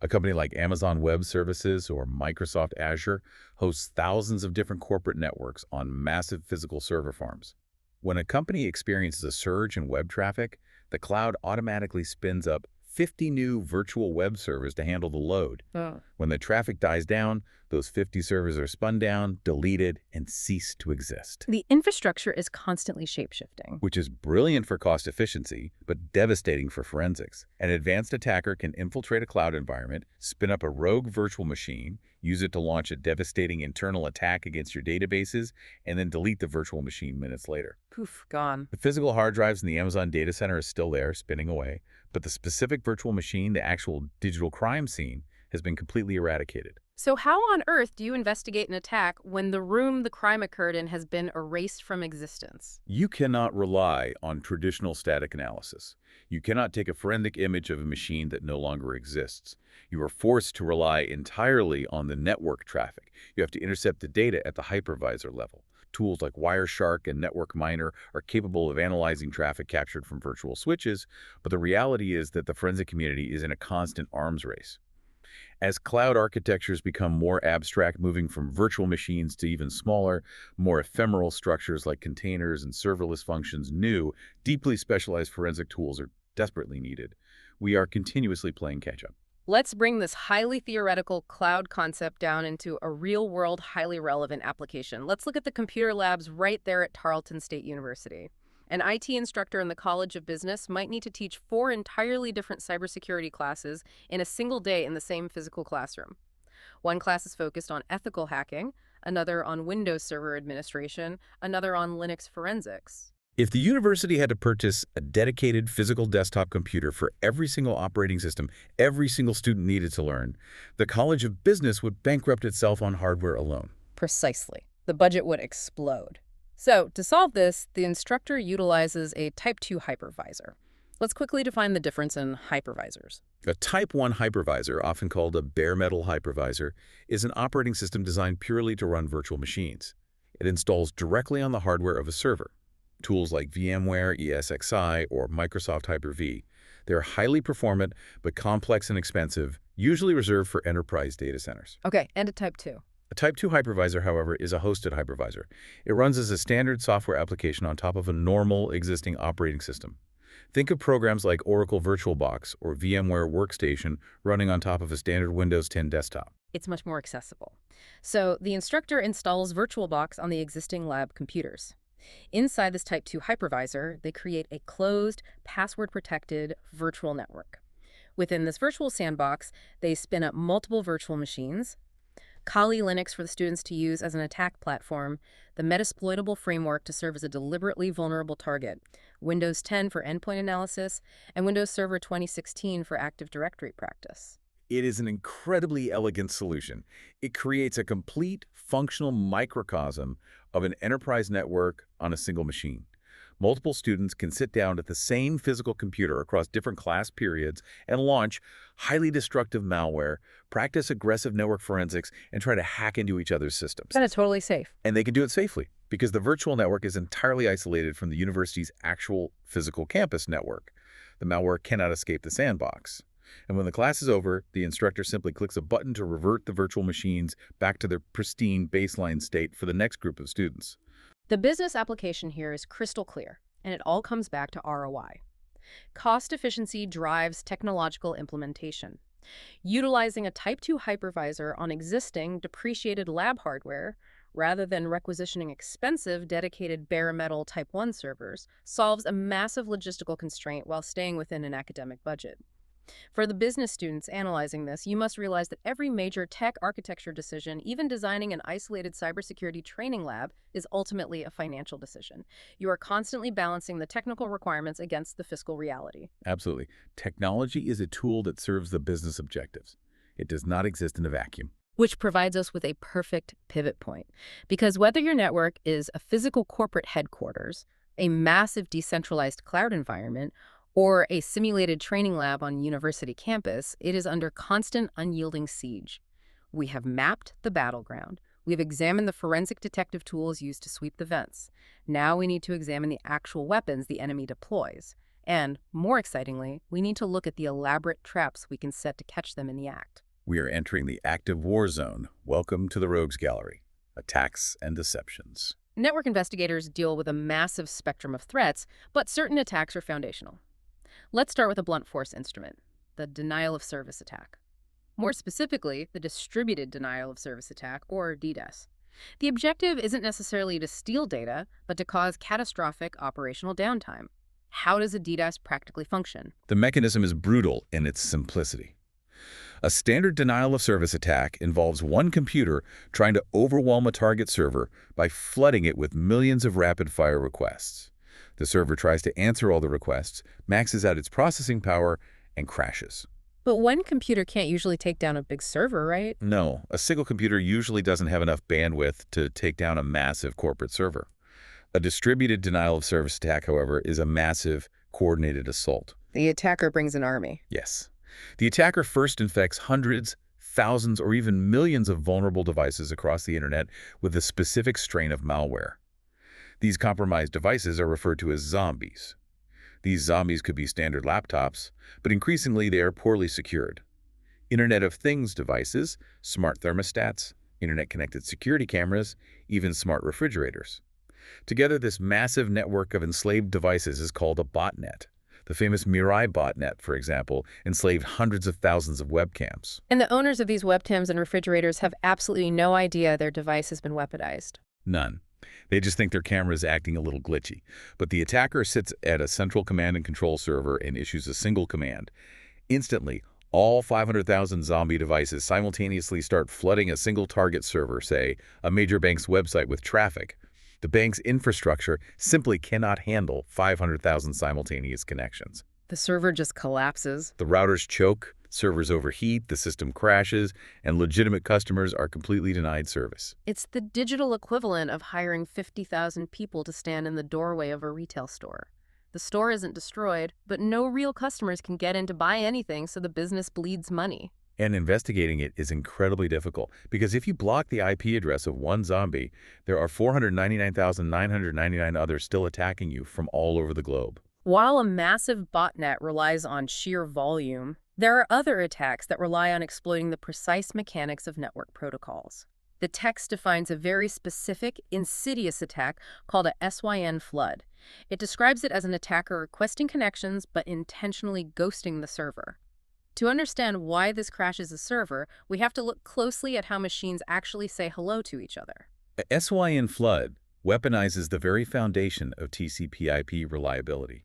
A company like Amazon Web Services or Microsoft Azure hosts thousands of different corporate networks on massive physical server farms. When a company experiences a surge in web traffic, the cloud automatically spins up 50 new virtual web servers to handle the load. Oh. When the traffic dies down, those 50 servers are spun down, deleted, and cease to exist. The infrastructure is constantly shape-shifting. Which is brilliant for cost efficiency, but devastating for forensics. An advanced attacker can infiltrate a cloud environment, spin up a rogue virtual machine, use it to launch a devastating internal attack against your databases, and then delete the virtual machine minutes later. Poof, gone. The physical hard drives in the Amazon data center are still there, spinning away, but the specific virtual machine, the actual digital crime scene, has been completely eradicated. So how on earth do you investigate an attack when the room the crime occurred in has been erased from existence? You cannot rely on traditional static analysis. You cannot take a forensic image of a machine that no longer exists. You are forced to rely entirely on the network traffic. You have to intercept the data at the hypervisor level. Tools like Wireshark and Network Miner are capable of analyzing traffic captured from virtual switches, but the reality is that the forensic community is in a constant arms race. As cloud architectures become more abstract, moving from virtual machines to even smaller, more ephemeral structures like containers and serverless functions, new, deeply specialized forensic tools are desperately needed. We are continuously playing catch-up. Let's bring this highly theoretical cloud concept down into a real-world, highly relevant application. Let's look at the computer labs right there at Tarleton State University. An IT instructor in the College of Business might need to teach 4 entirely different cybersecurity classes in a single day in the same physical classroom. One class is focused on ethical hacking, another on Windows Server administration, another on Linux forensics. If the university had to purchase a dedicated physical desktop computer for every single operating system every single student needed to learn, the College of Business would bankrupt itself on hardware alone. Precisely. The budget would explode. So, to solve this, the instructor utilizes a Type 2 hypervisor. Let's quickly define the difference in hypervisors. A Type 1 hypervisor, often called a bare metal hypervisor, is an operating system designed purely to run virtual machines. It installs directly on the hardware of a server. Tools like VMware, ESXi, or Microsoft Hyper-V. They're highly performant, but complex and expensive, usually reserved for enterprise data centers. Okay, and a Type 2. A Type 2 hypervisor, however, is a hosted hypervisor. It runs as a standard software application on top of a normal existing operating system. Think of programs like Oracle VirtualBox or VMware Workstation running on top of a standard Windows 10 desktop. It's much more accessible. So, the instructor installs VirtualBox on the existing lab computers. Inside this Type 2 hypervisor, they create a closed, password-protected virtual network. Within this virtual sandbox, they spin up multiple virtual machines, Kali Linux for the students to use as an attack platform, the Metasploitable framework to serve as a deliberately vulnerable target, Windows 10 for endpoint analysis, and Windows Server 2016 for Active Directory practice. It is an incredibly elegant solution. It creates a complete, functional microcosm of an enterprise network on a single machine. Multiple students can sit down at the same physical computer across different class periods and launch highly destructive malware, practice aggressive network forensics, and try to hack into each other's systems. Kind of totally safe. And they can do it safely because the virtual network is entirely isolated from the university's actual physical campus network. The malware cannot escape the sandbox. And when the class is over, the instructor simply clicks a button to revert the virtual machines back to their pristine baseline state for the next group of students. The business application here is crystal clear, and it all comes back to ROI. Cost efficiency drives technological implementation. Utilizing a Type 2 hypervisor on existing, depreciated lab hardware, rather than requisitioning expensive, dedicated bare metal Type 1 servers, solves a massive logistical constraint while staying within an academic budget. For the business students analyzing this, you must realize that every major tech architecture decision, even designing an isolated cybersecurity training lab, is ultimately a financial decision. You are constantly balancing the technical requirements against the fiscal reality. Absolutely. Technology is a tool that serves the business objectives. It does not exist in a vacuum. Which provides us with a perfect pivot point. Because whether your network is a physical corporate headquarters, a massive decentralized cloud environment, or a simulated training lab on university campus, it is under constant, unyielding siege. We have mapped the battleground. We've examined the forensic detective tools used to sweep the vents. Now we need to examine the actual weapons the enemy deploys. And, more excitingly, we need to look at the elaborate traps we can set to catch them in the act. We are entering the active war zone. Welcome to the Rogues Gallery. Attacks and deceptions. Network investigators deal with a massive spectrum of threats, but certain attacks are foundational. Let's start with a blunt force instrument, the denial of service attack. More specifically, the distributed denial of service attack, or DDoS. The objective isn't necessarily to steal data, but to cause catastrophic operational downtime. How does a DDoS practically function? The mechanism is brutal in its simplicity. A standard denial of service attack involves one computer trying to overwhelm a target server by flooding it with millions of rapid-fire requests. The server tries to answer all the requests, maxes out its processing power, and crashes. But one computer can't usually take down a big server, right? No, a single computer usually doesn't have enough bandwidth to take down a massive corporate server. A distributed denial of service attack, however, is a massive, coordinated assault. The attacker brings an army. Yes. The attacker first infects hundreds, thousands, or even millions of vulnerable devices across the internet with a specific strain of malware. These compromised devices are referred to as zombies. These zombies could be standard laptops, but increasingly they are poorly secured. Internet of Things devices, smart thermostats, internet-connected security cameras, even smart refrigerators. Together, this massive network of enslaved devices is called a botnet. The famous Mirai botnet, for example, enslaved hundreds of thousands of webcams. And the owners of these webcams and refrigerators have absolutely no idea their device has been weaponized. None. They just think their camera is acting a little glitchy. But the attacker sits at a central command and control server and issues a single command. Instantly, all 500,000 zombie devices simultaneously start flooding a single target server, say, a major bank's website with traffic. The bank's infrastructure simply cannot handle 500,000 simultaneous connections. The server just collapses. The routers choke, servers overheat, the system crashes, and legitimate customers are completely denied service. It's the digital equivalent of hiring 50,000 people to stand in the doorway of a retail store. The store isn't destroyed, but no real customers can get in to buy anything, so the business bleeds money. And investigating it is incredibly difficult, because if you block the IP address of one zombie, there are 499,999 others still attacking you from all over the globe. While a massive botnet relies on sheer volume, there are other attacks that rely on exploiting the precise mechanics of network protocols. The text defines a very specific, insidious attack called a SYN flood. It describes it as an attacker requesting connections but intentionally ghosting the server. To understand why this crashes a server, we have to look closely at how machines actually say hello to each other. A SYN flood weaponizes the very foundation of TCP/IP reliability.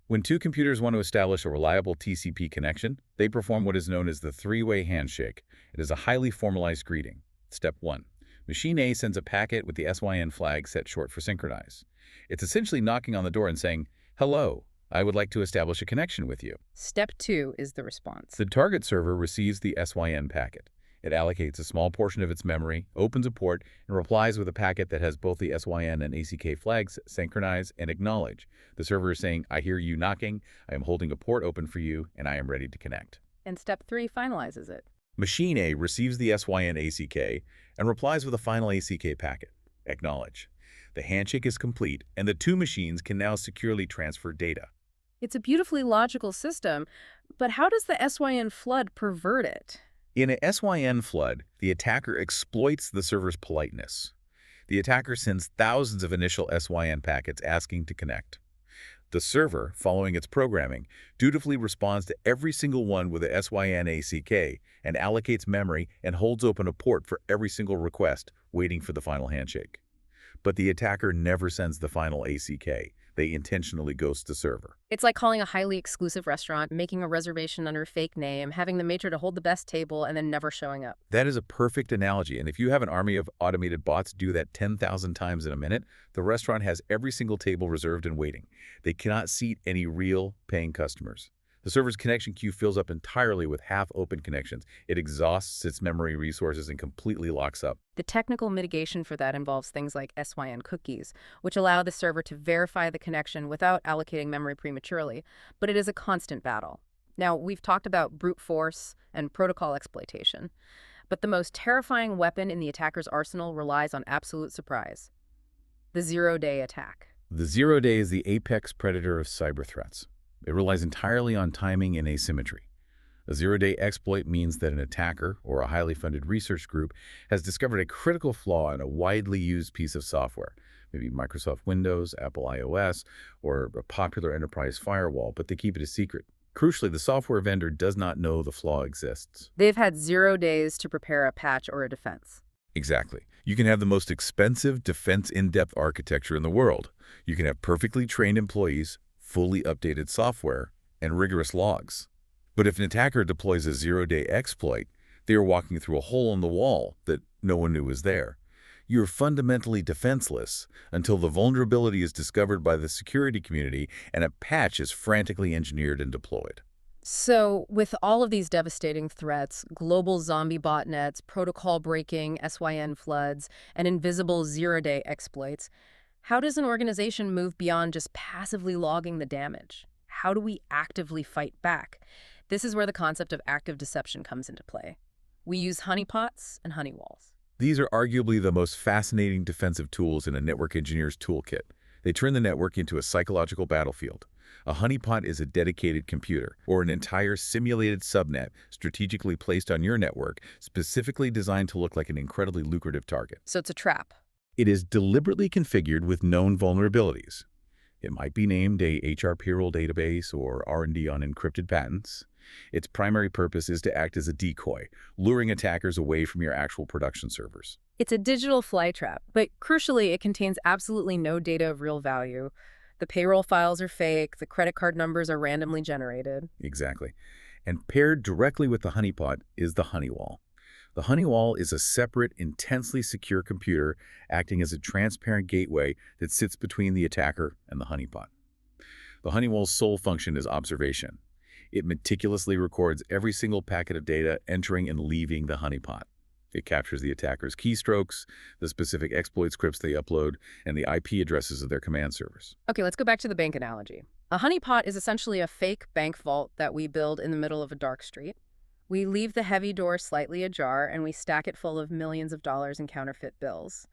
When two computers want to establish a reliable TCP connection, they perform what is known as the three-way handshake. It is a highly formalized greeting. Step 1. Machine A sends a packet with the SYN flag set short for synchronize. It's essentially knocking on the door and saying, "Hello, I would like to establish a connection with you." Step 2 is the response. The target server receives the SYN packet. It allocates a small portion of its memory, opens a port, and replies with a packet that has both the SYN and ACK flags synchronize and acknowledge. The server is saying, "I hear you knocking, I am holding a port open for you, and I am ready to connect." And step 3 finalizes it. Machine A receives the SYN ACK and replies with a final ACK packet. Acknowledge. The handshake is complete, and the two machines can now securely transfer data. It's a beautifully logical system, but how does the SYN flood pervert it? In a SYN flood, the attacker exploits the server's politeness. The attacker sends thousands of initial SYN packets asking to connect. The server, following its programming, dutifully responds to every single one with a SYN ACK and allocates memory and holds open a port for every single request, waiting for the final handshake. But the attacker never sends the final ACK. They intentionally ghost the server. It's like calling a highly exclusive restaurant, making a reservation under a fake name, having the maitre to hold the best table, and then never showing up. That is a perfect analogy, and if you have an army of automated bots do that 10,000 times in a minute, the restaurant has every single table reserved and waiting. They cannot seat any real paying customers. The server's connection queue fills up entirely with half-open connections. It exhausts its memory resources and completely locks up. The technical mitigation for that involves things like SYN cookies, which allow the server to verify the connection without allocating memory prematurely, but it is a constant battle. Now, we've talked about brute force and protocol exploitation, But the most terrifying weapon in the attacker's arsenal relies on absolute surprise: the zero-day attack. The zero-day is the apex predator of cyber threats. It relies entirely on timing and asymmetry. A zero-day exploit means that an attacker or a highly funded research group has discovered a critical flaw in a widely used piece of software, maybe Microsoft Windows, Apple iOS, or a popular enterprise firewall, but they keep it a secret. Crucially, the software vendor does not know the flaw exists. They've had 0 days to prepare a patch or a defense. Exactly. You can have the most expensive defense in-depth architecture in the world. You can have perfectly trained employees, fully updated software, and rigorous logs. But if an attacker deploys a zero-day exploit, they are walking through a hole in the wall that no one knew was there. You're fundamentally defenseless until the vulnerability is discovered by the security community and a patch is frantically engineered and deployed. So, with all of these devastating threats, global zombie botnets, protocol breaking, SYN floods, and invisible zero-day exploits, how does an organization move beyond just passively logging the damage? How do we actively fight back? This is where the concept of active deception comes into play. We use honeypots and Honeywalls. These are arguably the most fascinating defensive tools in a network engineer's toolkit. They turn the network into a psychological battlefield. A honeypot is a dedicated computer, or an entire simulated subnet strategically placed on your network, specifically designed to look like an incredibly lucrative target. So it's a trap. It is deliberately configured with known vulnerabilities. It might be named a HR payroll database or R&D on encrypted patents. Its primary purpose is to act as a decoy, luring attackers away from your actual production servers. It's a digital flytrap, but crucially, it contains absolutely no data of real value. The payroll files are fake, the credit card numbers are randomly generated. Exactly. And paired directly with the honeypot is the Honeywall. The Honeywall is a separate, intensely secure computer acting as a transparent gateway that sits between the attacker and the honeypot. The Honeywall's sole function is observation. It meticulously records every single packet of data entering and leaving the honeypot. It captures the attacker's keystrokes, the specific exploit scripts they upload, and the IP addresses of their command servers. Okay, let's go back to the bank analogy. A honeypot is essentially a fake bank vault that we build in the middle of a dark street. We leave the heavy door slightly ajar, and we stack it full of millions of dollars in counterfeit bills.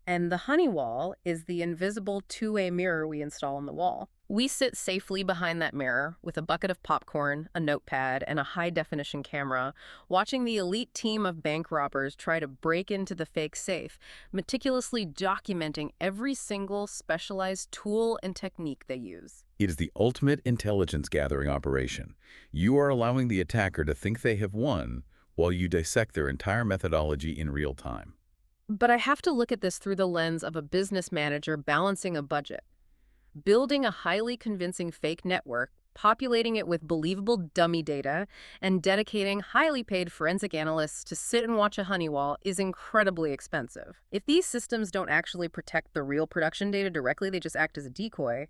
And the Honeywall is the invisible two-way mirror we install on the wall. We sit safely behind that mirror with a bucket of popcorn, a notepad, and a high-definition camera, watching the elite team of bank robbers try to break into the fake safe, meticulously documenting every single specialized tool and technique they use. It is the ultimate intelligence-gathering operation. You are allowing the attacker to think they have won while you dissect their entire methodology in real time. But I have to look at this through the lens of a business manager balancing a budget. Building a highly convincing fake network, populating it with believable dummy data, and dedicating highly paid forensic analysts to sit and watch a Honeywall is incredibly expensive. If these systems don't actually protect the real production data directly, they just act as a decoy,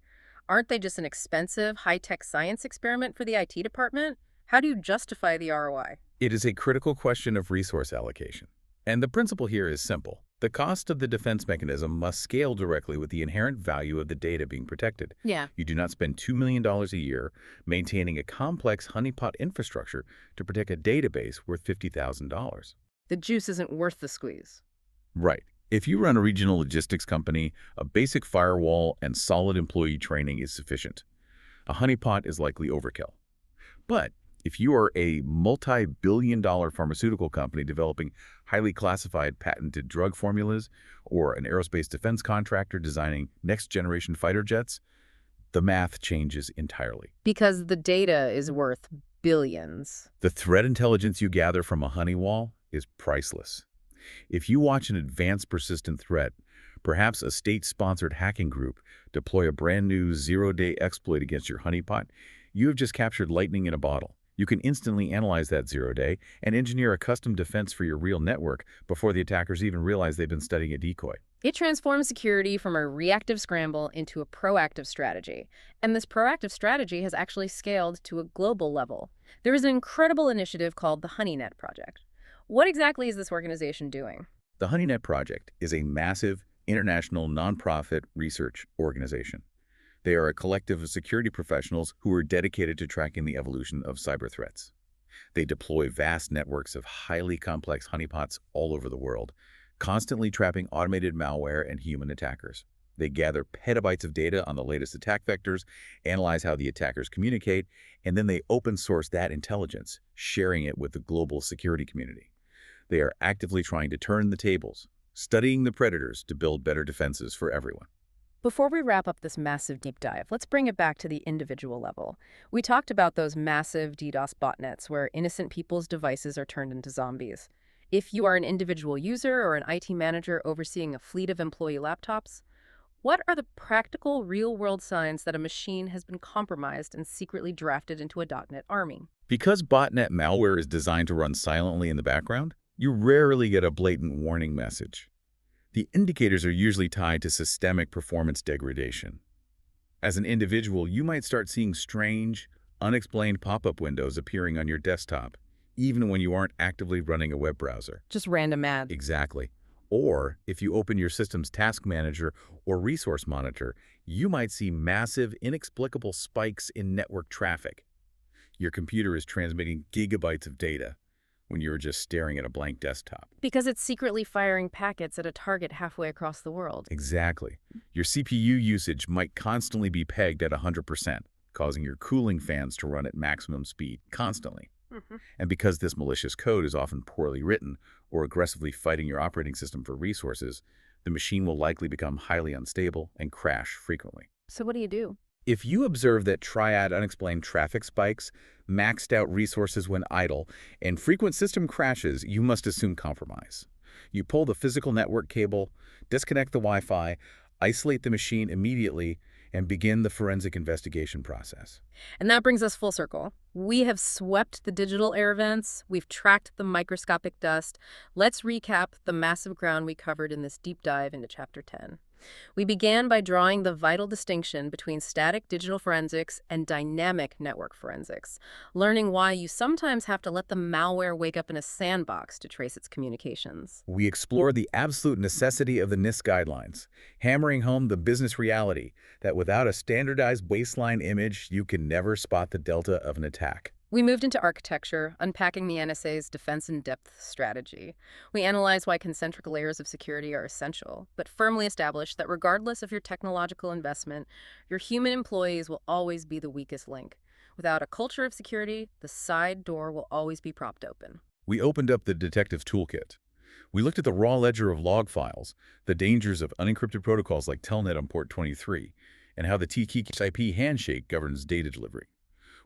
aren't they just an expensive, high-tech science experiment for the IT department? How do you justify the ROI? It is a critical question of resource allocation. And the principle here is simple. The cost of the defense mechanism must scale directly with the inherent value of the data being protected. Yeah. You do not spend $2 million a year maintaining a complex honeypot infrastructure to protect a database worth $50,000. The juice isn't worth the squeeze. Right. If you run a regional logistics company, a basic firewall and solid employee training is sufficient. A honeypot is likely overkill. But if you are a multi-billion-dollar pharmaceutical company developing highly classified patented drug formulas, or an aerospace defense contractor designing next-generation fighter jets, the math changes entirely. Because the data is worth billions. The threat intelligence you gather from a Honeywall is priceless. If you watch an advanced persistent threat, perhaps a state-sponsored hacking group, deploy a brand new zero-day exploit against your honeypot, you have just captured lightning in a bottle. You can instantly analyze that zero-day and engineer a custom defense for your real network before the attackers even realize they've been studying a decoy. It transforms security from a reactive scramble into a proactive strategy. And this proactive strategy has actually scaled to a global level. There is an incredible initiative called the HoneyNet Project. What exactly is this organization doing? The HoneyNet Project is a massive, international, nonprofit research organization. They are a collective of security professionals who are dedicated to tracking the evolution of cyber threats. They deploy vast networks of highly complex honeypots all over the world, constantly trapping automated malware and human attackers. They gather petabytes of data on the latest attack vectors, analyze how the attackers communicate, and then they open source that intelligence, sharing it with the global security community. They are actively trying to turn the tables, studying the predators to build better defenses for everyone. Before we wrap up this massive deep dive, let's bring it back to the individual level. We talked about those massive DDoS botnets where innocent people's devices are turned into zombies. If you are an individual user or an IT manager overseeing a fleet of employee laptops, what are the practical, real-world signs that a machine has been compromised and secretly drafted into a .NET army? Because botnet malware is designed to run silently in the background, you rarely get a blatant warning message. The indicators are usually tied to systemic performance degradation. As an individual, you might start seeing strange, unexplained pop-up windows appearing on your desktop, even when you aren't actively running a web browser. Just random ads. Exactly. Or, if you open your system's task manager or resource monitor, you might see massive, inexplicable spikes in network traffic. Your computer is transmitting gigabytes of data when you're just staring at a blank desktop. Because it's secretly firing packets at a target halfway across the world. Exactly. Your CPU usage might constantly be pegged at 100%, causing your cooling fans to run at maximum speed constantly. And because this malicious code is often poorly written or aggressively fighting your operating system for resources, the machine will likely become highly unstable and crash frequently. So what do you do? If you observe that triad unexplained traffic spikes, maxed out resources when idle, and frequent system crashes, you must assume compromise. You pull the physical network cable, disconnect the Wi-Fi, isolate the machine immediately, and begin the forensic investigation process. And that brings us full circle. We have swept the digital air vents. We've tracked the microscopic dust. Let's recap the massive ground we covered in this deep dive into Chapter 10. We began by drawing the vital distinction between static digital forensics and dynamic network forensics, learning why you sometimes have to let the malware wake up in a sandbox to trace its communications. We explore the absolute necessity of the NIST guidelines, hammering home the business reality that without a standardized baseline image, you can never spot the delta of an attack. We moved into architecture, unpacking the NSA's defense-in-depth strategy. We analyzed why concentric layers of security are essential, but firmly established that regardless of your technological investment, your human employees will always be the weakest link. Without a culture of security, the side door will always be propped open. We opened up the detective's toolkit. We looked at the raw ledger of log files, the dangers of unencrypted protocols like Telnet on port 23, and how the TCP/IP handshake governs data delivery.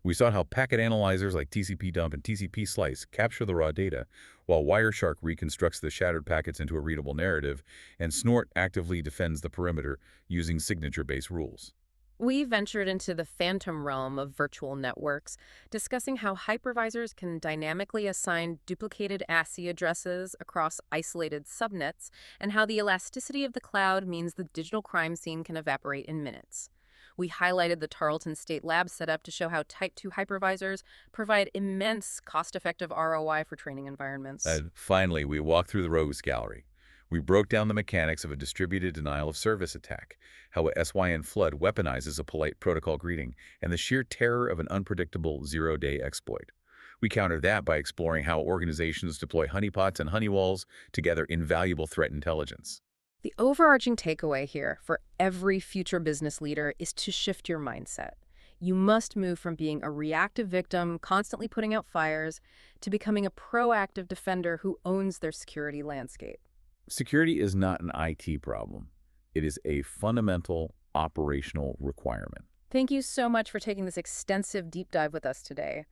We saw how packet analyzers like TCP dump and TCP slice capture the raw data, while Wireshark reconstructs the shattered packets into a readable narrative, and Snort actively defends the perimeter using signature-based rules. We ventured into the phantom realm of virtual networks, discussing how hypervisors can dynamically assign duplicated ASCII addresses across isolated subnets, and how the elasticity of the cloud means the digital crime scene can evaporate in minutes. We highlighted the Tarleton State Lab setup to show how Type 2 hypervisors provide immense cost-effective ROI for training environments. And finally, we walked through the rogues gallery. We broke down the mechanics of a distributed denial-of-service attack, how a SYN flood weaponizes a polite protocol greeting, and the sheer terror of an unpredictable zero-day exploit. We countered that by exploring how organizations deploy honeypots and Honeywalls to gather invaluable threat intelligence. The overarching takeaway here for every future business leader is to shift your mindset. You must move from being a reactive victim, constantly putting out fires, to becoming a proactive defender who owns their security landscape. Security is not an IT problem. It is a fundamental operational requirement. Thank you so much for taking this extensive deep dive with us today.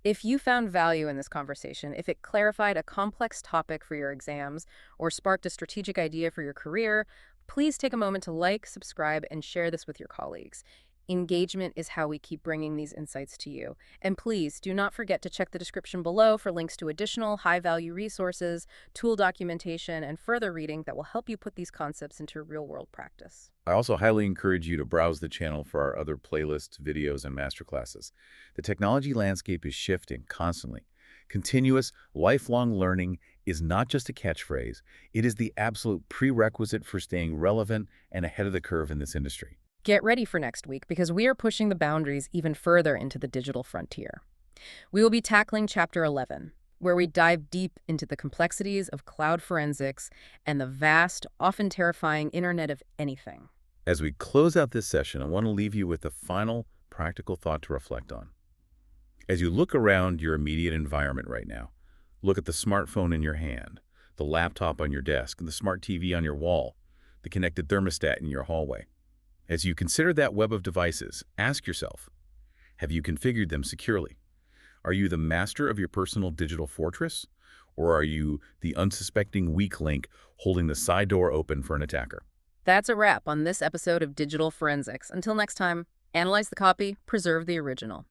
If you found value in this conversation, if it clarified a complex topic for your exams or sparked a strategic idea for your career, please take a moment to like, subscribe, and share this with your colleagues. Engagement is how we keep bringing these insights to you. And please do not forget to check the description below for links to additional high-value resources, tool documentation, and further reading that will help you put these concepts into real-world practice. I also highly encourage you to browse the channel for our other playlists, videos, and masterclasses. The technology landscape is shifting constantly. Continuous, lifelong learning is not just a catchphrase. It is the absolute prerequisite for staying relevant and ahead of the curve in this industry. Get ready for next week because we are pushing the boundaries even further into the digital frontier. We will be tackling Chapter 11, where we dive deep into the complexities of cloud forensics and the vast, often terrifying Internet of Anything. As we close out this session, I want to leave you with a final practical thought to reflect on. As you look around your immediate environment right now, look at the smartphone in your hand, the laptop on your desk, and the smart TV on your wall, the connected thermostat in your hallway. As you consider that web of devices, ask yourself, have you configured them securely? Are you the master of your personal digital fortress? Or are you the unsuspecting weak link holding the side door open for an attacker? That's a wrap on this episode of Digital Forensics. Until next time, analyze the copy, preserve the original.